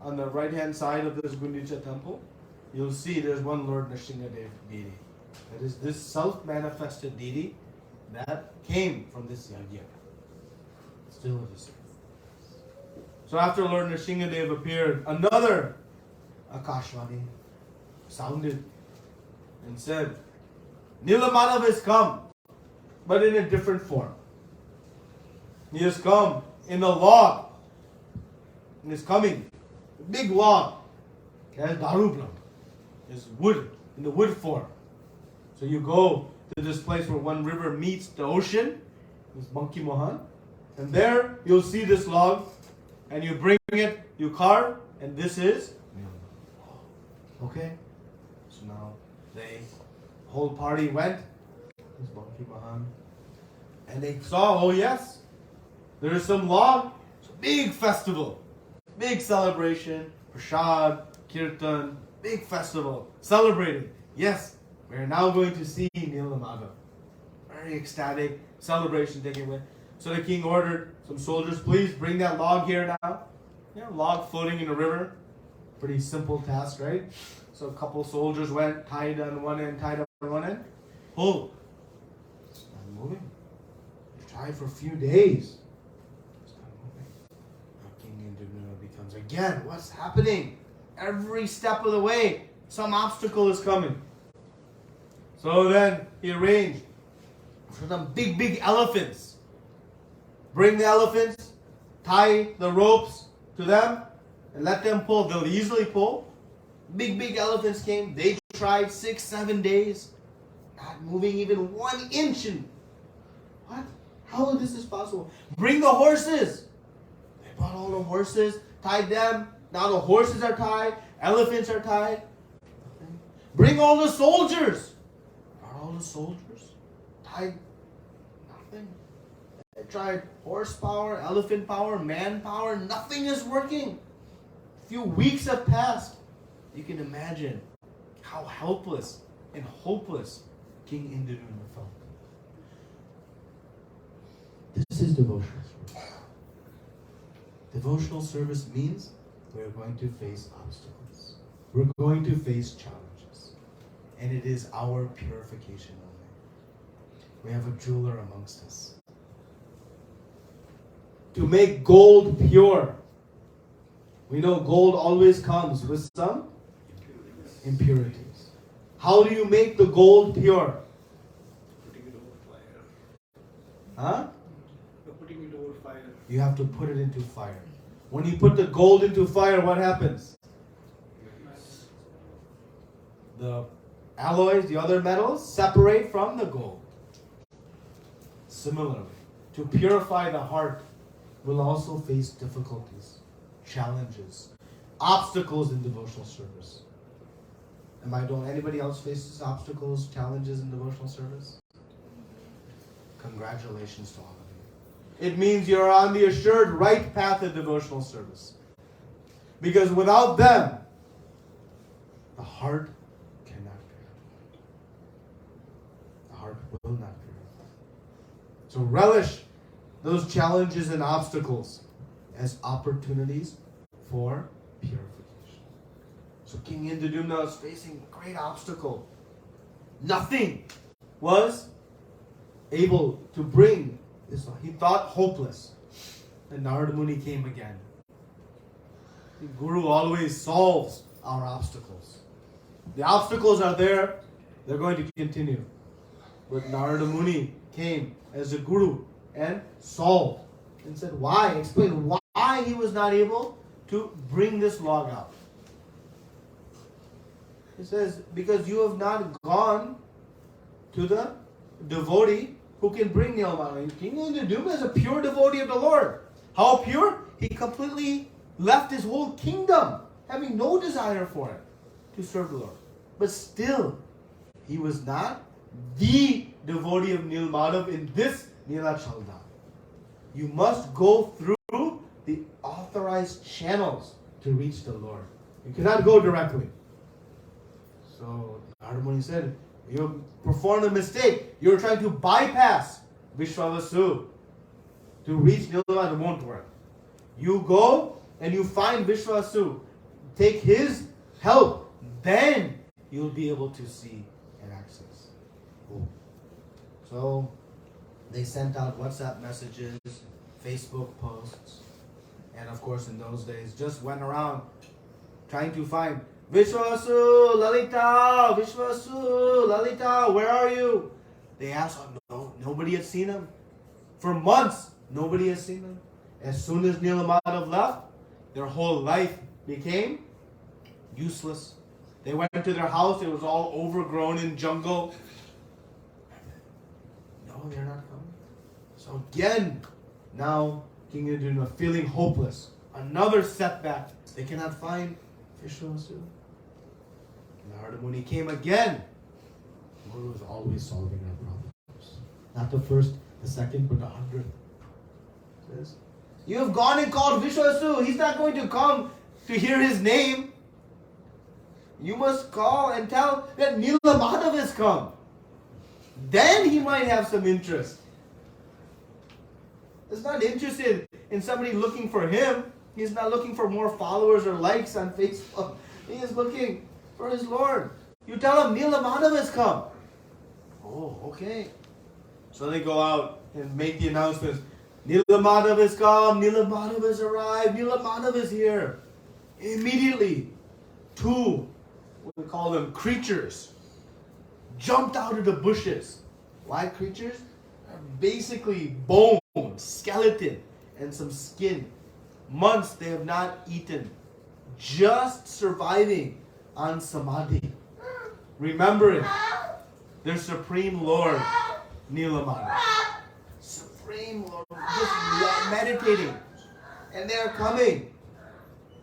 on the right-hand side of this Gundicha temple, you'll see there's one Lord Nrsimhadev deity. That is this self-manifested deity that came from this yajna. Still the same. So after Lord Nrsimhadev appeared, another Akashvani sounded and said, Nilamada has come, but in a different form. He has come in a log. And is coming, a big log. It has darublam. It's wood, in the wood form. So you go to this place where one river meets the ocean, this Monkey Mohan, and there you'll see this log, and you bring it, you carve, and this is okay. So now the whole party went, this Monkey Mohan, and they saw, oh yes, there is some log, it's a big festival, big celebration, prasad, kirtan, big festival, celebrating. Yes, we're now going to see Nila Madhav. Very ecstatic celebration taking place. So the king ordered some soldiers, please bring that log here now. Log floating in a river. Pretty simple task, right? So a couple soldiers went, tied on one end, tied on one end. Pull. It's not moving. They tried for a few days. It's not moving. Now King Indra becomes again, what's happening? Every step of the way, some obstacle is coming. So then he arranged for some big elephants. Bring the elephants, tie the ropes to them, and let them pull. They'll easily pull. Big elephants came. They tried 6-7 days, not moving even 1 inch. What? How this is possible? Bring the horses. They brought all the horses, tied them. Now the horses are tied, elephants are tied. Bring all the soldiers. Brought all the soldiers, tied. Nothing. They tried horsepower, elephant power, manpower. Nothing is working. A few weeks have passed. You can imagine how helpless and hopeless King Indraduma felt. This is devotional service. Devotional service means we're going to face obstacles. We're going to face challenges. And it is our purification only. We have a jeweler amongst us. To make gold pure, we know gold always comes with some impurities. How do you make the gold pure? Putting it over fire. Huh? Putting it over fire. You have to put it into fire. When you put the gold into fire, what happens? The alloys, the other metals, separate from the gold. Similarly, to purify the heart, we'll also face difficulties, challenges, obstacles in devotional service. Anybody else faces obstacles, challenges in devotional service? Congratulations to all of you. It means you're on the assured right path of devotional service. Because without them, the heart cannot purify. The heart will not purify. So relish those challenges and obstacles as opportunities for purification. So King Indraduma was facing a great obstacle. Nothing was able to bring this. He thought hopeless. And Narada Muni came again. The Guru always solves our obstacles. The obstacles are there. They're going to continue. But Narada Muni came as a Guru and solved and said why, explain why he was not able to bring this log out. He says, because you have not gone to the devotee who can bring Nilmana. King Indraduma is a pure devotee of the Lord. How pure? He completely left his whole kingdom, having no desire for it, to serve the Lord. But still, he was not the devotee of Nilmadhav in this Nila Chaldan. You must go through the authorized channels to reach the Lord. You cannot go directly. So Narada Muni said, you performed a mistake. You're trying to bypass Vishwavasu to reach Nilmadhav. It won't work. You go and you find Vishwavasu. Take his help. Then you'll be able to see and access. Cool. So they sent out WhatsApp messages, Facebook posts, and of course in those days just went around trying to find Vishwasu, Lalita, Vishwasu, Lalita, where are you? They asked, nobody had seen him. For months, nobody has seen him. As soon as Nilmadhav left, their whole life became useless. They went to their house, it was all overgrown in jungle. No, they're not coming. So again, now King Indraduma feeling hopeless. Another setback. They cannot find Vishwasu. Narada Muni came again. The Guru is always solving our problems. Not the first, the second, but the 100th. Says, You have gone and called Vishwasu. He's not going to come to hear his name. You must call and tell that Nilamadav has come. Then he might have some interest. He's not interested in somebody looking for him. He's not looking for more followers or likes on Facebook. He is looking for his Lord. You tell him Nilamadav has come. Oh, okay. So they go out and make the announcements. Nilamadav has come. Nilamadav has arrived. Nilamadav is here. Immediately, two, what we call them, creatures, jumped out of the bushes. Why creatures? Basically bone, skeleton, and some skin. Months they have not eaten. Just surviving on samadhi. Remembering their Supreme Lord, Nilamadav. Supreme Lord, just meditating. And they are coming.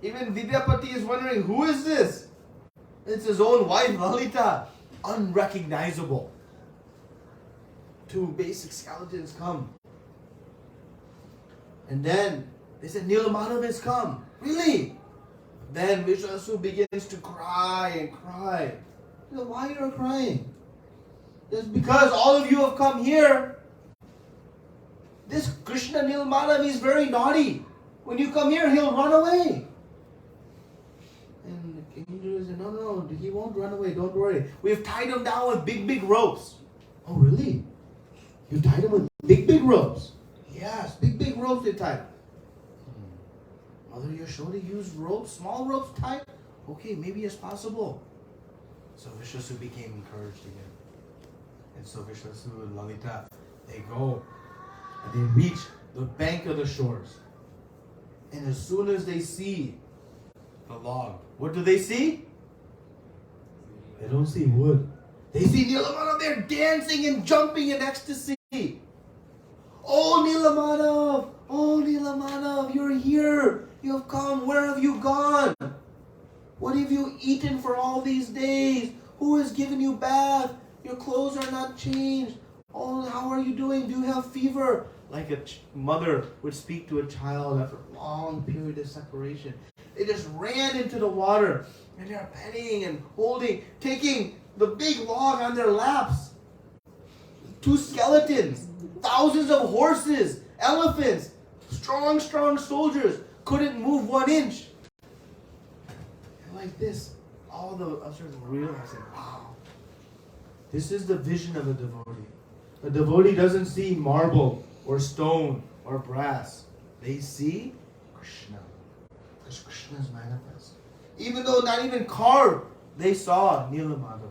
Even Vidyapati is wondering, who is this? It's his own wife, Lalita. Unrecognizable. Two basic skeletons come. And then they said, Nilamadav has come. Really? Then Vishwasu begins to cry and cry. You know, why are you crying? It's because all of you have come here. This Krishna Nilamadav is very naughty. When you come here, he'll run away. And the Hindu said, no, he won't run away. Don't worry. We've tied him down with big ropes. Oh, really? You tied him with big ropes? Yes, big ropes they tied him. Mother Yashoda used ropes, small ropes tied? Okay, maybe it's possible. So Vishwasu became encouraged again. And so Vishwasu and Lalita, they go and they reach the bank of the shores. And as soon as they see the log, what do they see? They don't see wood. They see Nilamadav there dancing and jumping in ecstasy. Oh Nilamadav, you're here. You have come. Where have you gone? What have you eaten for all these days? Who has given you bath? Your clothes are not changed. Oh, how are you doing? Do you have fever? Like a mother would speak to a child after a long period of separation. They just ran into the water and they're petting and holding, taking the big log on their laps. Two skeletons, thousands of horses, elephants, strong soldiers couldn't move 1 inch. And like this, all the others realizing, wow, this is the vision of a devotee. A devotee doesn't see marble or stone or brass. They see Krishna. Because Krishna is manifest. Even though not even carved, they saw Nilamadav.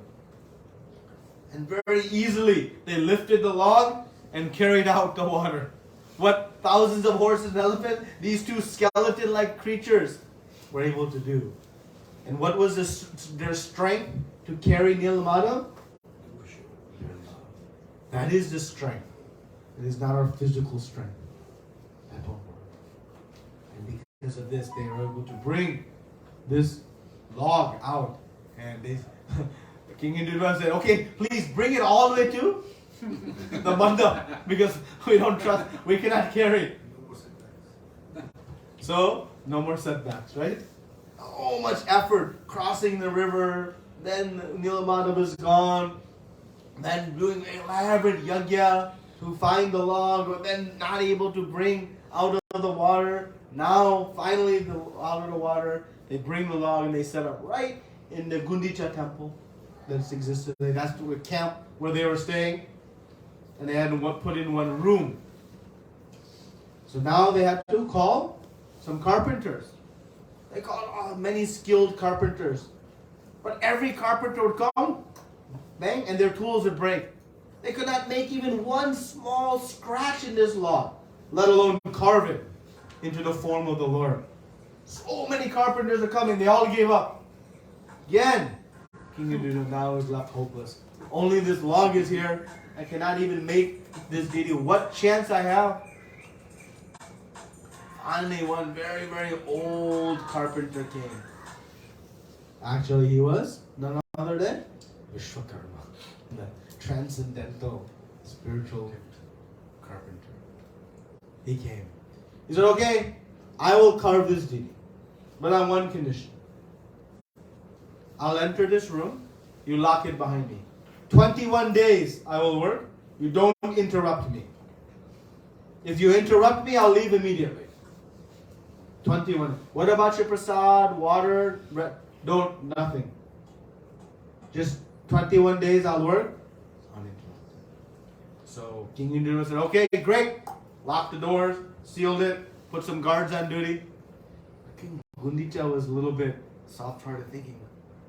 And very easily, they lifted the log and carried out the water. What thousands of horses and elephants, these two skeleton-like creatures were able to do. And what was their strength to carry Nilamadav? That is the strength. It is not our physical strength. That won't work. And because of this, they were able to bring this log out. And they, King Indra said, okay, please bring it all the way to the mandap, because we don't trust, we cannot carry. So, no more setbacks, right? So much effort crossing the river, then Nilamadav is gone, then doing elaborate yajna to find the log, but then not able to bring out of the water. Now, finally, out of the water, they bring the log and they set up right in the Gundicha temple that existed. That's the camp where they were staying. And they had to put in one room. So now they had to call some carpenters. They called many skilled carpenters. But every carpenter would come, bang, and their tools would break. They could not make even one small scratch in this log, let alone carve it into the form of the Lord. So many carpenters are coming, they all gave up. Again, King Indra now is left hopeless. Only this log is here. I cannot even make this video. What chance I have? Finally, one very, very old carpenter came. Actually, he was none other than Vishwakarma, the transcendental spiritual carpenter. He came. He said, okay, I will carve this deity, but on one condition. I'll enter this room, you lock it behind me. 21 days I will work, you don't interrupt me. If you interrupt me, I'll leave immediately. 21. What about your prasad, water, bread? Don't, nothing. Just 21 days I'll work, uninterrupted. So King Indra said, okay, great. Locked the doors, sealed it, put some guards on duty. King Gundicha was a little bit soft-hearted, thinking,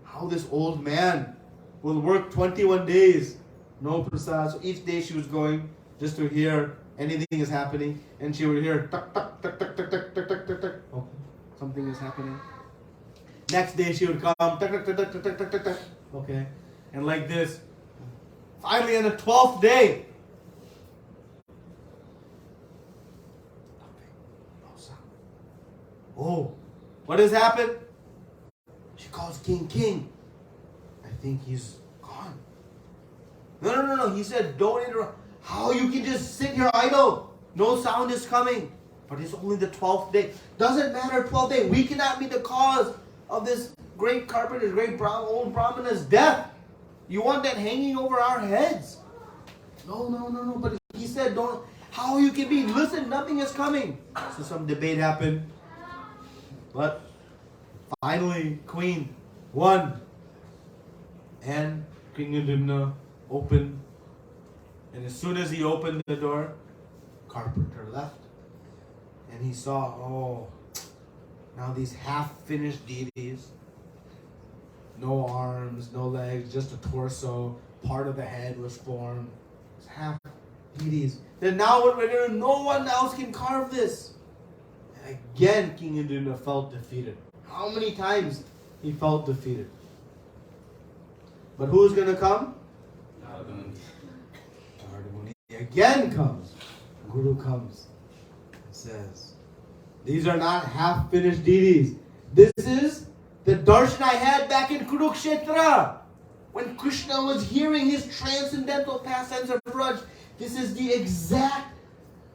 how this old man will work 21 days, no prasad. So each day she was going just to hear anything is happening, and she would hear tuck tuck tuck tuck tuck tuck tuck tuck tuck tuck. Oh, something is happening. Next day she would come tuck tuck tuck tuck tuck tuck tuck tuck. Okay, and like this. Finally, on the 12th day, nothing, no sound. Oh, what has happened? She calls King. I think he's gone. No. He said, don't interrupt. How you can just sit here idle? No sound is coming. But it's only the 12th day. Doesn't matter 12th day. We cannot be the cause of this great carpenter's, old Brahmana's death. You want that hanging over our heads? No. But he said, don't. How you can be? Listen, nothing is coming. So some debate happened. But finally, Queen won. And King Indra opened. And as soon as he opened the door, carpenter left. And he saw, oh, now these half-finished deities. No arms, no legs, just a torso. Part of the head was formed. It's half deities. Then now what we're going to do, no one else can carve this. And again, King Indra felt defeated. How many times he felt defeated? But who's going to come? Again comes. Guru comes and says, these are not half-finished deities. This is the darshan I had back in Kurukshetra. When Krishna was hearing his transcendental pastimes of Braj, this is the exact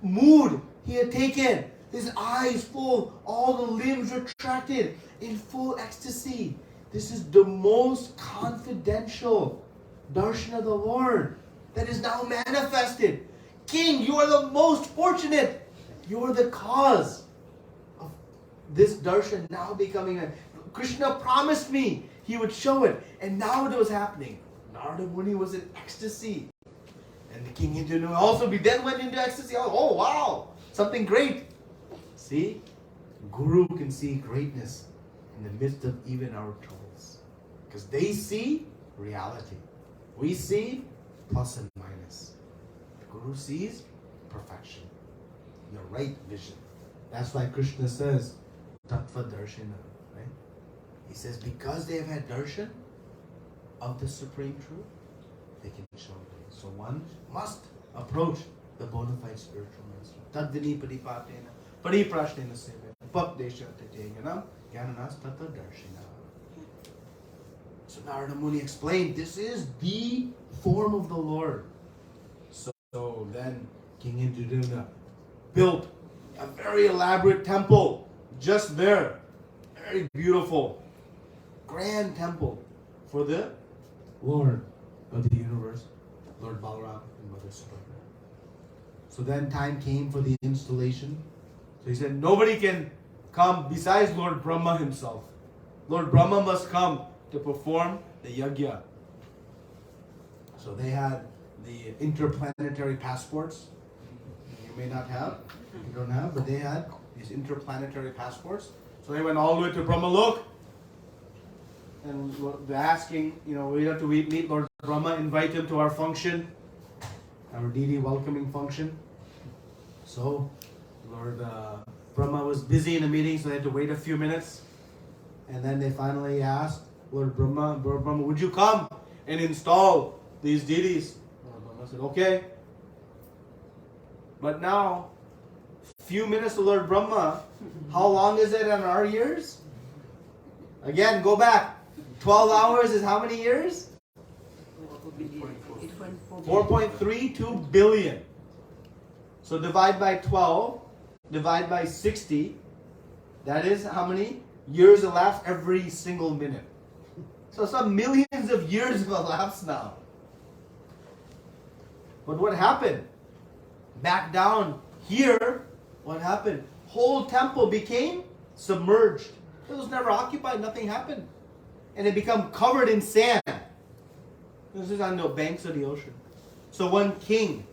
mood he had taken. His eyes full, all the limbs retracted, in full ecstasy. This is the most confidential darshan of the Lord that is now manifested. King, you are the most fortunate. You are the cause of this darshan now becoming a... Krishna promised me he would show it. And now it was happening. Narada Muni was in ecstasy. And the King Indra also then went into ecstasy. Oh, wow. Something great. See? Guru can see greatness in the midst of even our troubles. Because they see reality. We see plus and minus. The Guru sees perfection, the right vision. That's why Krishna says, Tattva Darshana, right? He says, because they have had darshan of the Supreme Truth, they can show it. So one must approach the bona fide spiritual master. Tadvini padipatena, pariprashnena sevena, bhakdesha tateganam, gyananas tattva darshana. So Narada Muni explained, this is the form of the Lord. So then King Indra built a very elaborate temple just there. Very beautiful, grand temple for the Lord of the universe, Lord Balaram and Mother Subhadra. So then time came for the installation. So he said, nobody can come besides Lord Brahma himself. Lord Brahma must come to perform the yajna. So they had the interplanetary passports. You may not have, you don't have, but they had these interplanetary passports. So they went all the way to Brahmalok. And they're asking, we have to meet Lord Brahma, invite him to our function, our deity welcoming function. So Lord Brahma was busy in a meeting, so they had to wait a few minutes. And then they finally asked Lord Brahma, would you come and install these deities? Lord Brahma said, okay. But now, few minutes to Lord Brahma, how long is it in our years? Again, go back. 12 hours is how many years? 4.32 billion. So divide by 12, divide by 60. That is how many years elapsed every single minute. So some millions of years have elapsed now. But what happened? Back down here, what happened? Whole temple became submerged. It was never occupied, nothing happened. And it became covered in sand. This is on the banks of the ocean. So one king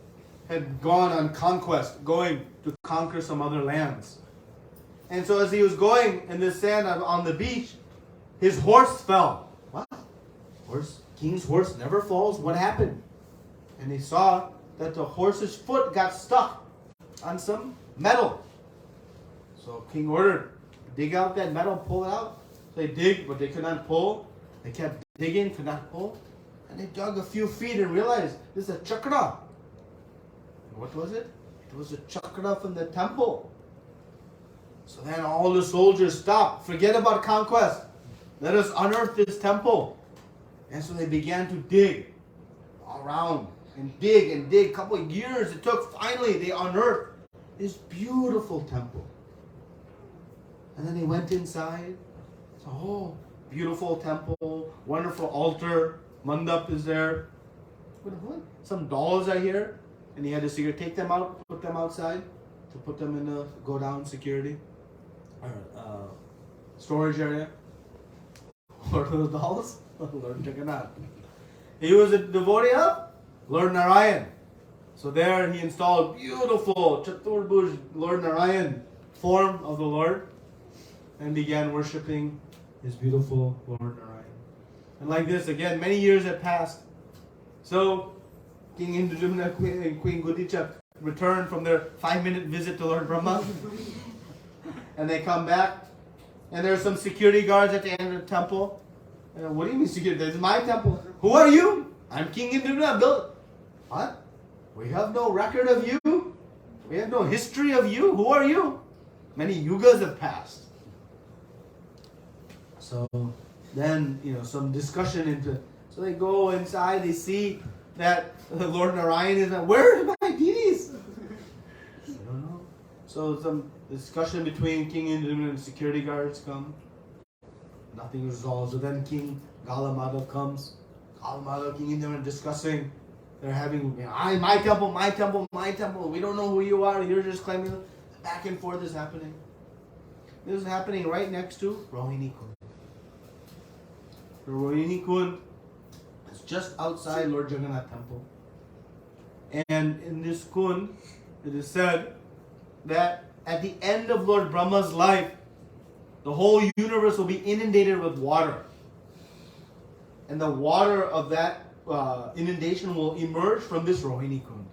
had gone on conquest, going to conquer some other lands. And so as he was going in the sand on the beach, his horse fell. What? King's horse never falls. What happened? And he saw that the horse's foot got stuck on some metal. So king ordered, dig out that metal, pull it out. So they dig, but they could not pull. They kept digging, could not pull. And they dug a few feet and realized this is a chakra. And what was it? It was a chakra from the temple. So then all the soldiers stopped. Forget about conquest. Let us unearth this temple. And so they began to dig all around and dig and dig. A couple of years it took. Finally, they unearthed this beautiful temple. And then they went inside. It's a whole beautiful temple, wonderful altar. Mandap is there. What? Some dolls are here. And he had to take them out, put them outside, to put them in the go down security or storage area. What are those dolls? Lord Jagannath. He was a devotee of Lord Narayan. So there he installed beautiful Chaturbhuj Lord Narayan form of the Lord and began worshipping his beautiful Lord Narayan. And like this, again, many years had passed. So King Indradumna and Queen Gudicha returned from their 5-minute visit to Lord Brahma. And they come back. And there are some security guards at the end of the temple. What do you mean security? This is my temple. Who are you? I'm King Indradumna. What? We have no record of you. We have no history of you. Who are you? Many yugas have passed. So then, some discussion into. So they go inside. They see that Lord Narayan is. Where are my deities? I don't know. So some discussion between King Indradumna and security guards come. Nothing resolved. So then King Galamada comes. Galamada, King Indradumna discussing. They're having, my temple, my temple, my temple. We don't know who you are. You're just claiming. Back and forth is happening. This is happening right next to Rohini Kund. The Rohini Kund is just outside Lord Jagannath temple. And in this Kund, it is said that at the end of Lord Brahma's life, the whole universe will be inundated with water. And the water of that inundation will emerge from this Rohini Kund.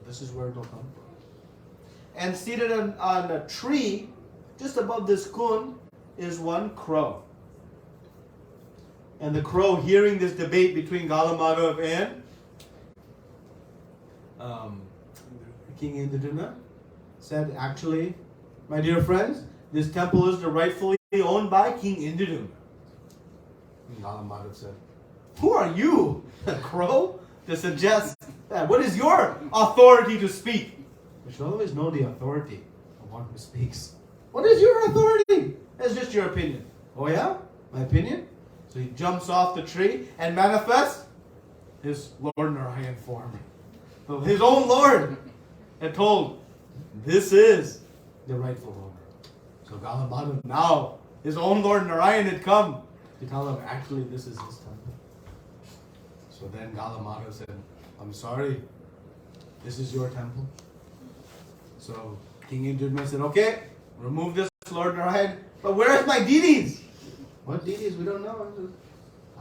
This is where it will come from. And seated on a tree, just above this Kund, is one crow. And the crow, hearing this debate between Galamadov and King Indradumna, said, actually, my dear friends, this temple is rightfully owned by King Indradumna. And Galamadov said, who are you, a crow, to suggest that? What is your authority to speak? We should always know the authority of one who speaks. What is your authority? It's just your opinion. Oh yeah? My opinion? So he jumps off the tree and manifests his Lord Narayan form. So his own Lord had told, this is the rightful owner. So Galamada, now his own Lord Narayan had come to tell him, actually this is his temple. So then Galamada said, I'm sorry, this is your temple. So King Indradumna said, okay, remove this Lord Narayan, but where is my deities? What deities? We don't know.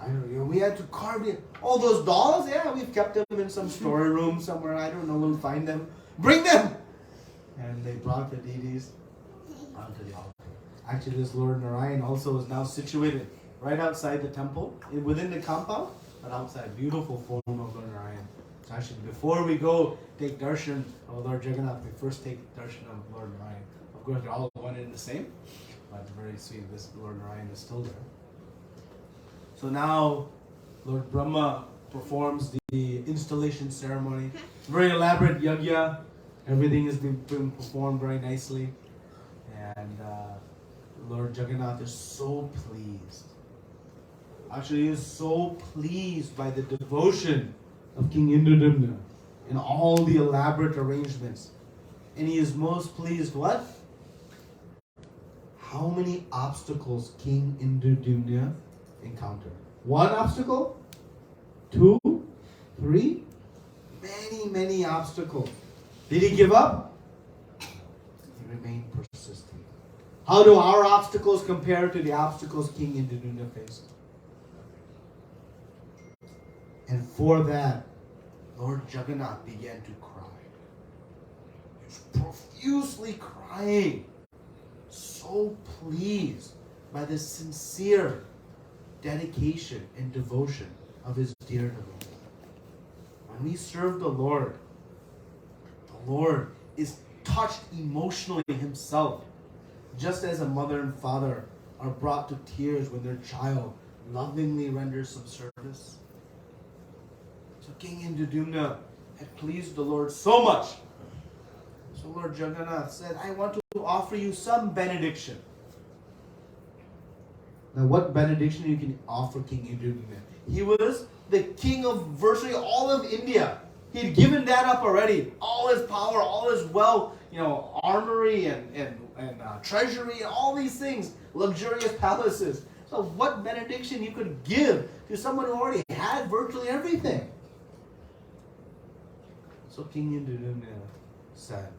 I don't know. We had to carve it. All those dolls? Yeah, we've kept them in some story room somewhere. I don't know. We'll find them. Bring them! And they brought the deities onto the altar. Actually, this Lord Narayan also is now situated right outside the temple, within the compound, but outside. Beautiful form of Lord Narayan. So actually, before we go take darshan of Lord Jagannath, we first take darshan of Lord Narayan. Of course, they're all one and the same. But very sweet, this Lord Narayan is still there. So now, Lord Brahma performs the installation ceremony. Very elaborate yajna. Everything has been performed very nicely. And Lord Jagannath is so pleased. Actually, he is so pleased by the devotion of King Indradumna and all the elaborate arrangements. And he is most pleased what? How many obstacles King Indradumna encountered? 1 obstacle? 2? 3? Many obstacles. Did he give up? He remained persistent. How do our obstacles compare to the obstacles King Indradumna faced? And for that, Lord Jagannath began to cry. He was profusely crying. So pleased by the sincere dedication and devotion of his dear devotee. When we serve the Lord is touched emotionally himself, just as a mother and father are brought to tears when their child lovingly renders some service. So King Indradumna had pleased the Lord so much. So Lord Jagannath said, I want to offer you some benediction. Now what benediction you can offer King Indradumna? He was the king of virtually all of India. He'd given that up already. All his power, all his wealth, armory and treasury, all these things, luxurious palaces. So what benediction you could give to someone who already had virtually everything? So King Indradumna said,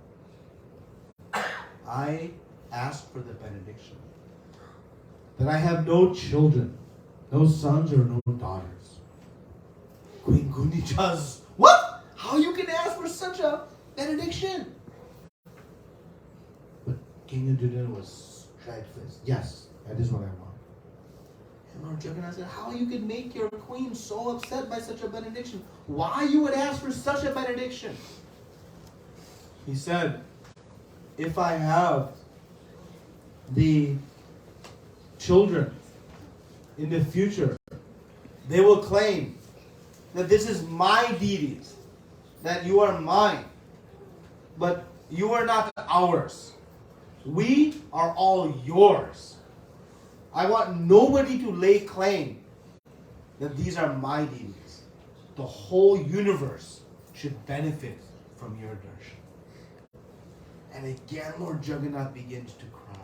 I ask for the benediction that I have no children, no sons or no daughters. Queen Gunicha's, what? How you can ask for such a benediction? But King Indradumna was steadfast. Yes, that is what I want. And Lord Jagannath said, how you could make your queen so upset by such a benediction? Why you would ask for such a benediction? He said, if I have the children in the future, they will claim that this is my deities, that you are mine, but you are not ours. We are all yours. I want nobody to lay claim that these are my deities. The whole universe should benefit from your darshan. And again, Lord Jagannath begins to cry,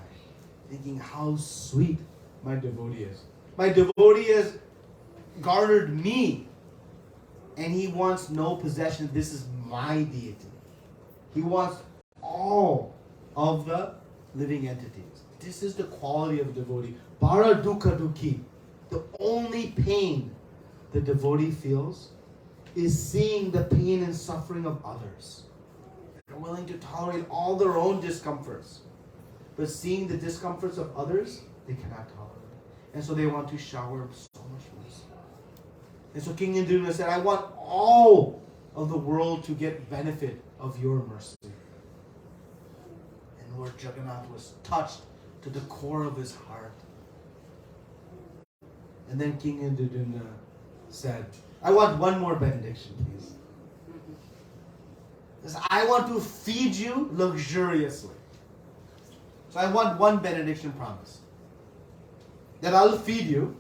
thinking how sweet my devotee is. My devotee has garnered me, and he wants no possession. This is my deity. He wants all of the living entities. This is the quality of devotee. Para dukkha dukhi. The only pain the devotee feels is seeing the pain and suffering of others. They're willing to tolerate all their own discomforts. But seeing the discomforts of others, they cannot tolerate. And so they want to shower so much mercy. And so King Indradumna said, I want all of the world to get benefit of your mercy. And Lord Jagannath was touched to the core of his heart. And then King Indradumna said, I want one more benediction, please. Because I want to feed you luxuriously. So I want one benediction promise. That I'll feed you.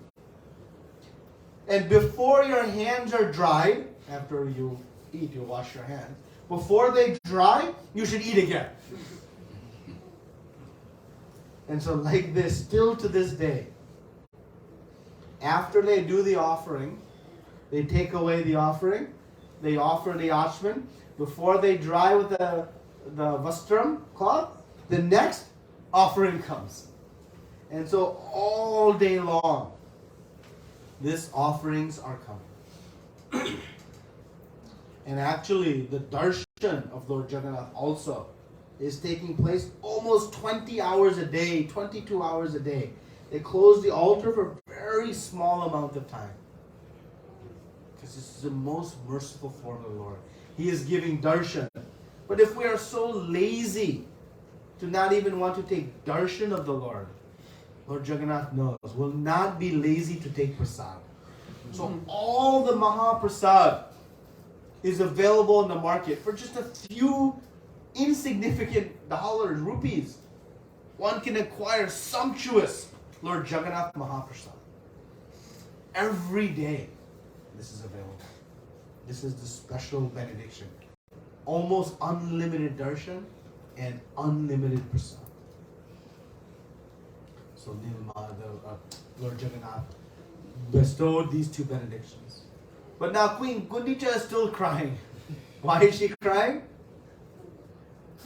And before your hands are dry, after you eat, you wash your hands. Before they dry, you should eat again. And so like this, still to this day, after they do the offering, they take away the offering, they offer the achman. Before they dry with the vastram cloth, the next offering comes. And so all day long, these offerings are coming. And actually, the darshan of Lord Jagannath also is taking place almost 20 hours a day, 22 hours a day. They close the altar for a very small amount of time. Because this is the most merciful form of the Lord. He is giving darshan. But if we are so lazy to not even want to take darshan of the Lord, Lord Jagannath knows, will not be lazy to take prasad. So all the Mahaprasad is available in the market for just a few insignificant dollars, rupees, one can acquire sumptuous Lord Jagannath Mahaprasad. Every day, this is available. This is the special benediction. Almost unlimited darshan and unlimited prasad. So Lord Jagannath bestowed these two benedictions. But now Queen Gundicha is still crying. Why is she crying?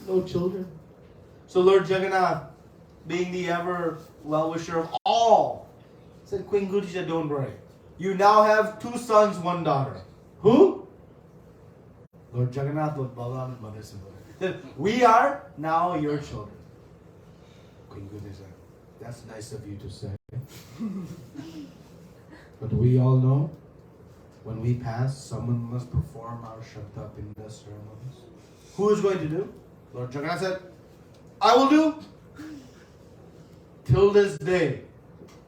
No children. So Lord Jagannath, being the ever well-wisher of all, said, Queen Gundicha, don't worry. You now have 2 sons, 1 daughter. Who? Lord Jagannath, Lord Balaram, and Mother Subhadra. We are now your children. Queen Gundicha, that's nice of you to say. But we all know, when we pass, someone must perform our Shabda Pinda ceremonies. Who is going to do? Lord Jagannath said, I will do. Till this day,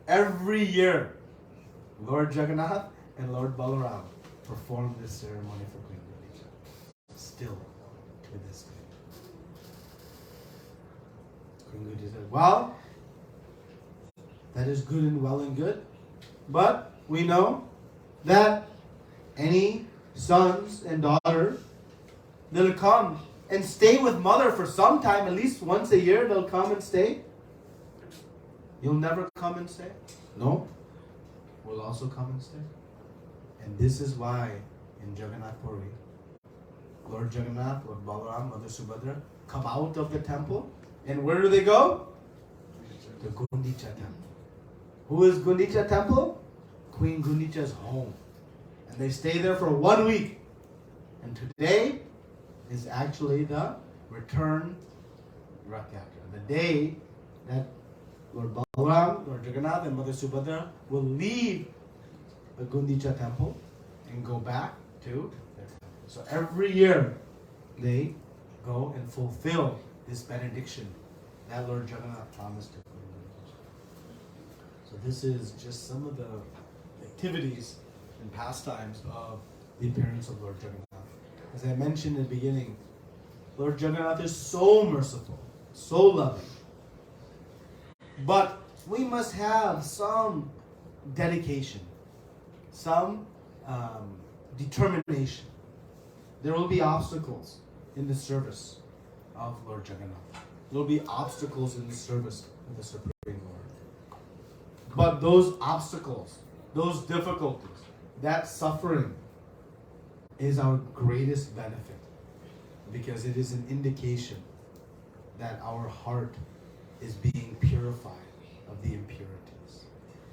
every year, Lord Jagannath and Lord Balaram perform this ceremony for Queen Gundicha. Still, to this day. Queen Gundicha said, well, that is good and well and good. But we know that any sons and daughters, they'll come and stay with mother for some time, at least once a year they'll come and stay. You'll never come and stay? No. We'll also come and stay. And this is why in Jagannath Puri, Lord Jagannath, Lord Balaram, Mother Subhadra come out of the temple. And where do they go? The Gundicha temple. Who is Gundicha temple? Queen Gundicha's home. And they stay there for 1 week. And today is actually the return Rath Yatra. The day that Lord Balaram, Lord Jagannath, and Mother Subhadra will leave the Gundicha temple and go back to their temple. So every year they go and fulfill this benediction that Lord Jagannath promised to Queen Gundicha. So this is just some of the activities and pastimes of the appearance of Lord Jagannath. As I mentioned in the beginning, Lord Jagannath is so merciful, so loving. But we must have some dedication, some determination. There will be obstacles in the service of Lord Jagannath. There will be obstacles in the service of the Supreme Lord. But those obstacles, those difficulties, that suffering is our greatest benefit, because it is an indication that our heart is being purified of the impurities.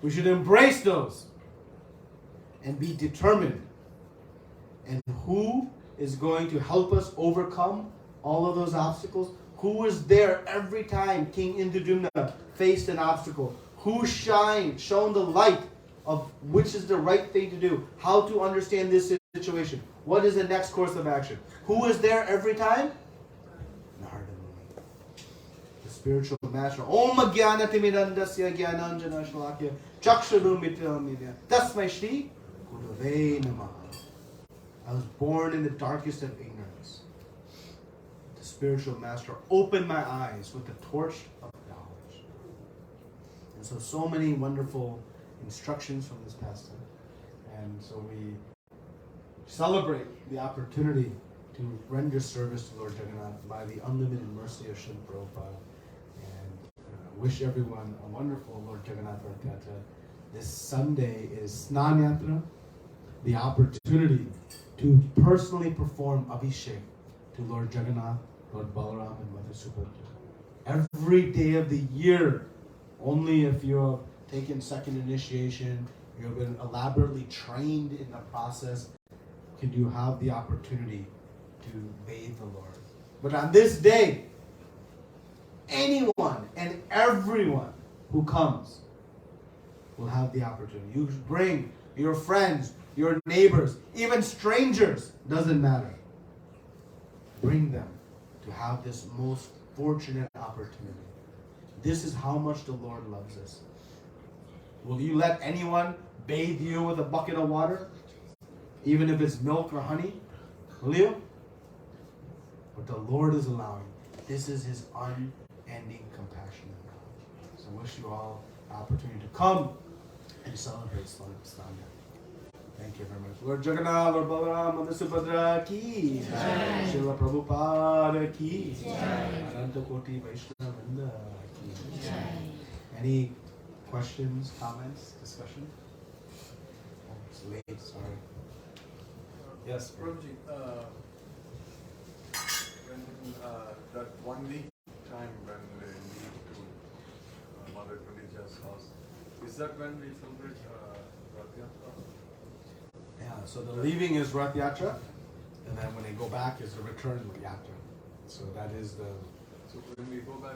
We should embrace those and be determined. And who is going to help us overcome all of those obstacles? Who was there every time King Indradumna faced an obstacle? Who shone the light of which is the right thing to do? How to understand this situation? What is the next course of action? Who is there every time? The spiritual master. Om Jnanatimidandasya Jnananjana Shalakya Chakshurumitra Tasmai Shri Gurave Namaha. I was born in the darkest of ignorance. The spiritual master opened my eyes with the torch of knowledge. And so many wonderful instructions from this pastime. And so we celebrate the opportunity to render service to Lord Jagannath by the unlimited mercy of Srila Prabhupada. And wish everyone a wonderful Lord Jagannath Rath Yatra. This Sunday is Snan Yatra, the opportunity to personally perform Abhishek to Lord Jagannath, Lord Balaram, and Mother Subhadra. Every day of the year, only if you have taken second initiation, you have been elaborately trained in the process, can you have the opportunity to bathe the Lord. But on this day, anyone and everyone who comes will have the opportunity. You bring your friends, your neighbors, even strangers, doesn't matter. Bring them to have this most fortunate opportunity. This is how much the Lord loves us. Will you let anyone bathe you with a bucket of water? Even if it's milk or honey? Will you? what the Lord is allowing. This is His unending compassion and love. So I wish you all the opportunity to come and celebrate Pastime. Thank you very much. Lord Jagannath, Lord Balaram, Mother Subhadra ki jai. Srila Prabhupada ki jai. Ananta Koti Vaishnavrinda ki jai. Any questions, comments, discussion? Oh, it's late, sorry. Yes, Prabhuji, when that 1 week time when we leave to Mother Kundija's house, is that when we celebrate Rath Yatra? Yeah, so the leaving is Rath Yatra, and then when they go back is the return Yatra. So that is the... So when we go back,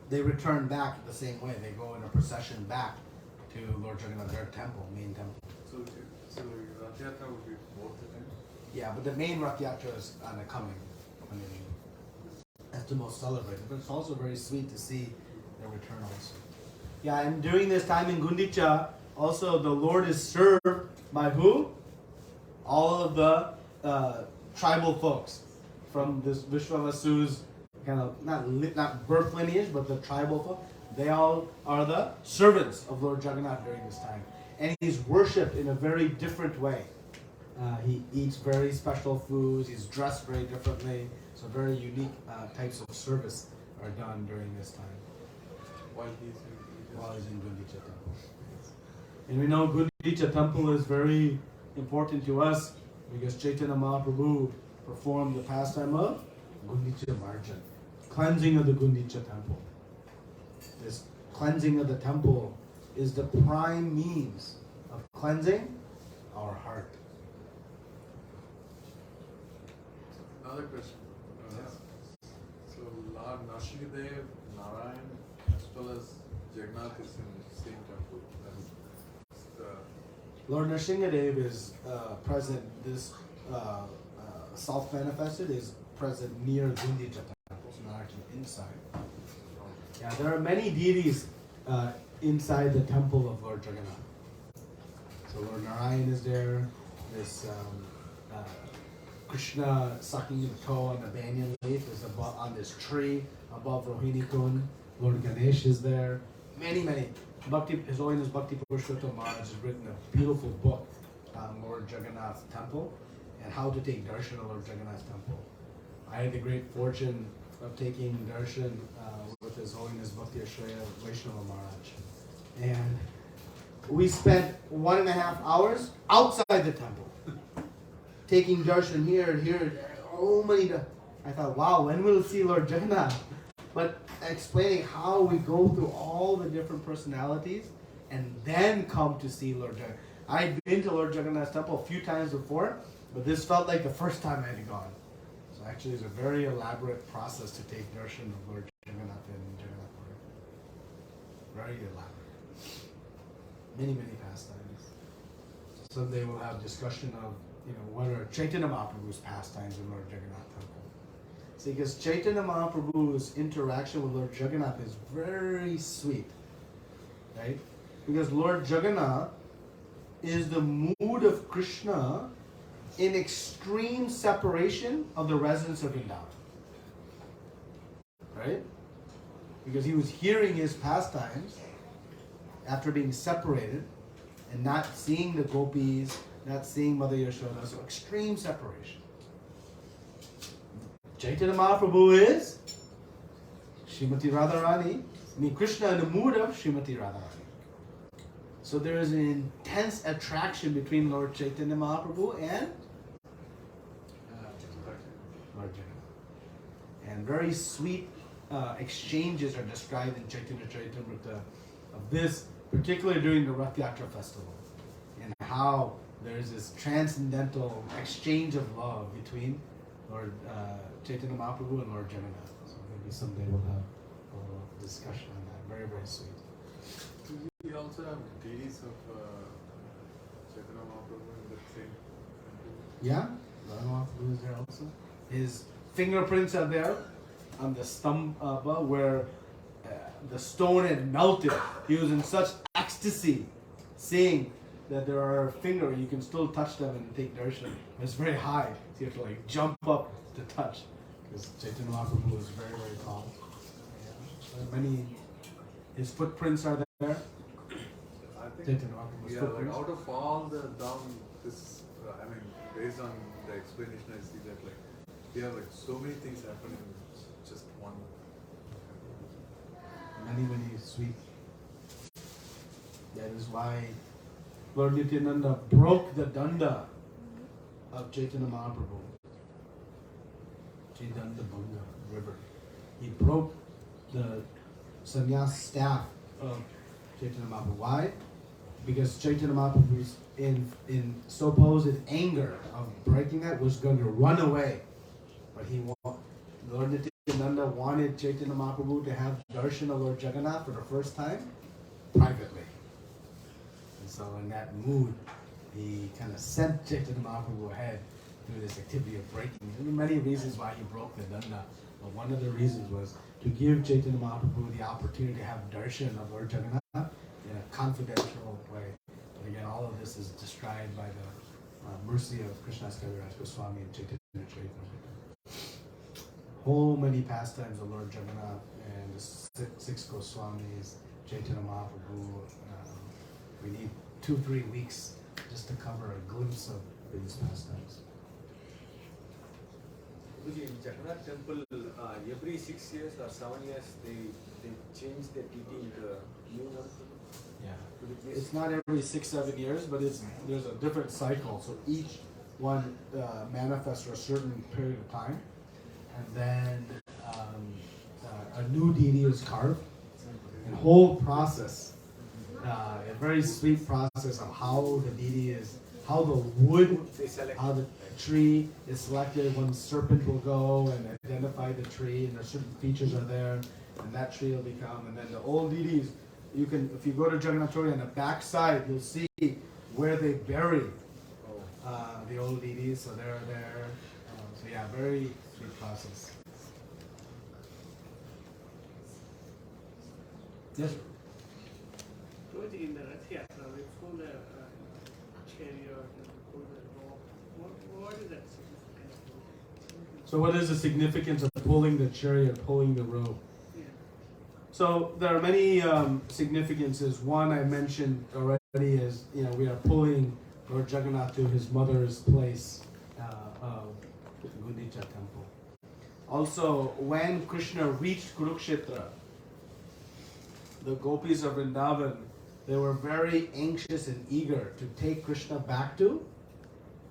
They return back the same way. They go in a procession back to Lord Jagannath, their temple, main temple. so Rath Yatra would be both the time? Yeah, but the main Rath Yatra is on the coming. I mean, that's the most celebrated. But it's also very sweet to see their return also. Yeah, and during this time in Gundicha, also the Lord is served by who? All of the tribal folks from this Vishwavasu's kind of not birth lineage, but the tribal folk. They all are the servants of Lord Jagannath during this time, and he's worshipped in a very different way. He eats very special foods. He's dressed very differently. So very unique types of service are done during this time While he's in Gundicha temple. And we know Gundicha temple is very important to us because Chaitanya Mahaprabhu performed the pastime of Gundicha Marjan, cleansing of the Gundicha temple. This cleansing of the temple is the prime means of cleansing our heart. Another question. So Lord Nrsimhadev, Narayan, as well as Jagannath is in the same temple. That's the Lord Nrsimhadev is present, this self-manifested is present near Gundicha temple, so not actually inside. Yeah, there are many deities inside the temple of Lord Jagannath. So Lord Narayan is there, this Krishna sucking the toe on the banyan leaf is above, on this tree above Rohini Kund. Lord Ganesh is there. Many. Bhakti, His Holiness Bhakti Purushottam Maharaj has written a beautiful book on Lord Jagannath's temple and how to take darshan of Lord Jagannath's temple. I had the great fortune of taking darshan with His Holiness Bhakti Ashraya Vaishnava Maharaj. And we spent 1.5 hours outside the temple. Taking darshan here and here and there. Oh my! I thought, wow, when will we see Lord Jagannath? But explaining how we go through all the different personalities and then come to see Lord Jagannath. I'd been to Lord Jagannath's temple a few times before, but this felt like the first time I had gone. So actually it's a very elaborate process to take darshan of Lord Jagannath in Jagannath Puri. Very elaborate. Many pastimes. Someday we'll have discussion of what are Chaitanya Mahaprabhu's pastimes in Lord Jagannath temple. See, because Chaitanya Mahaprabhu's interaction with Lord Jagannath is very sweet, right? Because Lord Jagannath is the mood of Krishna in extreme separation of the residents of Vrindavan, right? Because he was hearing his pastimes after being separated and not seeing the gopis, not seeing Mother Yashoda, so extreme separation. Chaitanya Mahaprabhu is Srimati Radharani, Krishna in the mood of Srimati Radharani. So there is an intense attraction between Lord Chaitanya Mahaprabhu and Lord Jagannath. And very sweet exchanges are described in Chaitanya Charitamrita of this, particularly during the Rath Yatra festival, and how there's this transcendental exchange of love between Lord Chaitanya Mahaprabhu and Lord Jagannath. So maybe someday we'll have a little discussion on that. Very sweet. we also have deities of Chaitanya Mahaprabhu in the same temple. Yeah, Lord Mahaprabhu is there also. His fingerprints are there on the stamba where the stone had melted. He was in such ecstasy, seeing that there are fingers, you can still touch them and take darshan. It's very high, so you have to jump up to touch. Because Chaitanya Mahaprabhu was very, very tall. His footprints are there. I think, Chaitanya Mahaprabhu's yeah, footprints. like out of all the down, this, I mean, based on the explanation, I see that like, we have like so many things happen in just one. Many, many sweet. That is why Lord Nityananda broke the danda of Chaitanya Mahaprabhu. Chaitanya Banga river. He broke the sannyas staff of Chaitanya Mahaprabhu. Why? Because Chaitanya Mahaprabhu was in supposed anger of breaking that was going to run away. But Lord Nityananda wanted Chaitanya Mahaprabhu to have darshan of Lord Jagannath for the first time privately. And so in that mood, he kind of sent Chaitanya Mahaprabhu ahead through this activity of breaking. There were many reasons why he broke the danda, but one of the reasons was to give Chaitanya Mahaprabhu the opportunity to have darshan of Lord Jagannath in a confidential way. And again, all of this is described by the mercy of Krishnadas Kaviraj Goswami and Chaitanya Charitamrita. Whole many pastimes of Lord Jagannath and the six Goswamis, Chaitanya Mahaprabhu. We need 2-3 weeks just to cover a glimpse of these pastimes. Guruji, in Jagannath temple, every 6 years or 7 years, they change the deity into a new one. Yeah. Could you please- It's not every 6-7 years, but there's a different cycle. So each one manifests for a certain period of time, and then a new deity is carved. And whole process, a very sweet process of how the deity is, how the wood, They select. how the tree is selected. One serpent will go and identify the tree, and there's certain features are there, and that tree will become. And then the old deities, you can, if you go to Jagannath Puri on the back side, you'll see where they bury the old deities. So they're there. So yeah, very sweet process. Yes. Guruji, in the Rath Yatra, we pull the chariot and pull the rope. What is that significance? So what is the significance of pulling the chariot, pulling the rope? Yeah. So there are many significances. One I mentioned already is, we are pulling Lord Jagannath to his mother's place of Gundicha temple. Also, when Krishna reached Kurukshetra, the gopis of Vrindavan, they were very anxious and eager to take Krishna back to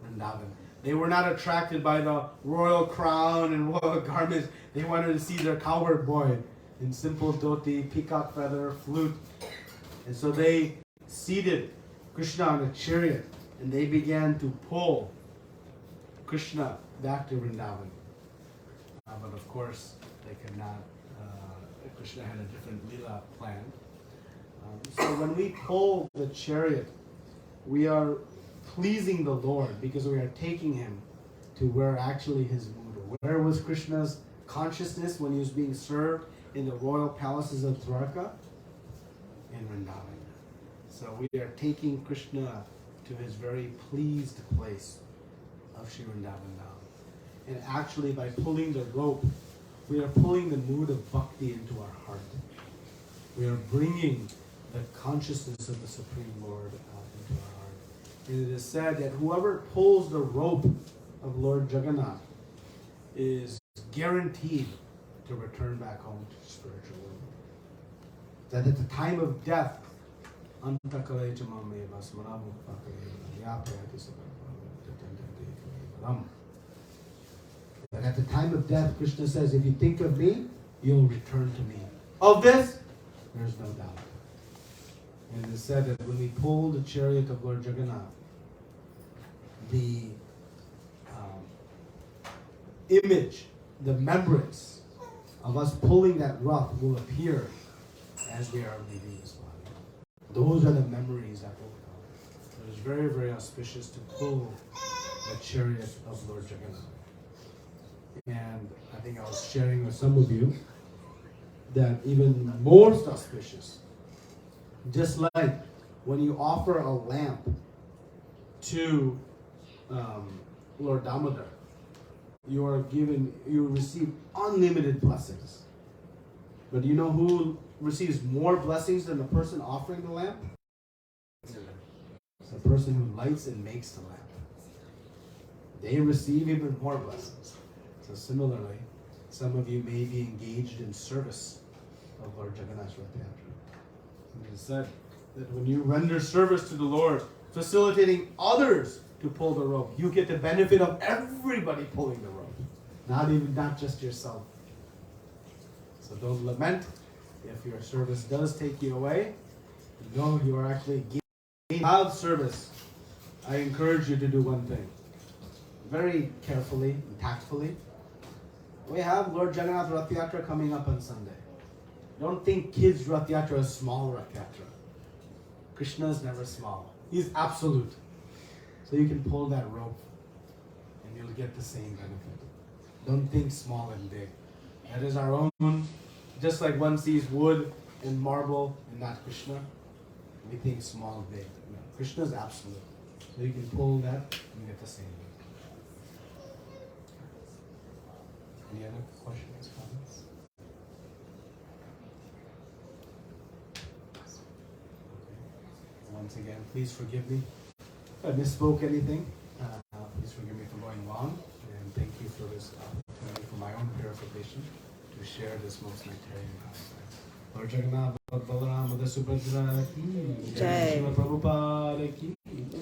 Vrindavan. They were not attracted by the royal crown and royal garments. They wanted to see their cowherd boy in simple dhoti, peacock feather, flute. And so they seated Krishna on a chariot and they began to pull Krishna back to Vrindavan. But of course, they could not. Krishna had a different lila planned. So when we pull the chariot, we are pleasing the Lord because we are taking him to where actually his mood. Where was Krishna's consciousness when he was being served in the royal palaces of Dwarka? In Vrindavan. So we are taking Krishna to his very pleased place of Shri Vrindavan now. And actually by pulling the rope, we are pulling the mood of bhakti into our heart. We are bringing the consciousness of the Supreme Lord into our heart. And it is said that whoever pulls the rope of Lord Jagannath is guaranteed to return back home to the spiritual world. That at the time of death, that at the time of death, Krishna says, if you think of me, you'll return to me. Of this, there's no doubt. And it is said that when we pull the chariot of Lord Jagannath, the image, the remembrance of us pulling that rough will appear as we are leaving this body. Those are the memories that will come. It is very, very auspicious to pull the chariot of Lord Jagannath. And I think I was sharing with some of you that even more auspicious, just like when you offer a lamp to Lord Damodar, you receive unlimited blessings. But you know who receives more blessings than the person offering the lamp? It's the person who lights and makes the lamp. They receive even more blessings. So similarly, some of you may be engaged in service of Lord Jagannath's Rath Yatra. It is said that when you render service to the Lord, facilitating others to pull the rope, you get the benefit of everybody pulling the rope, not just yourself. So don't lament if your service does take you away. Know you are actually gaining out service. I encourage you to do one thing, very carefully and tactfully. We have Lord Jagannath Rath Yatra coming up on Sunday. Don't think kids' Rath Yatra is small Rath Yatra. Krishna is never small. He's absolute. So you can pull that rope and you'll get the same benefit. Don't think small and big. That is our own. Just like one sees wood and marble and not Krishna, we think small, big. No, Krishna is absolute. So you can pull that and get the same. Any other questions, comments? Okay. Once again, please forgive me if I misspoke anything. Please forgive me for going long, and thank you for this opportunity for my own purification to share this most nectarian pastime. Lord Jagannath, Balaram, Mother Subhadra ki Jai. Srila Prabhupada ki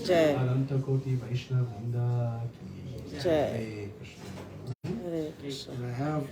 Jai. Ananta Koti Vaishnava Vrinda ki Jai. Hare Krishna. Hare Krishna. And I have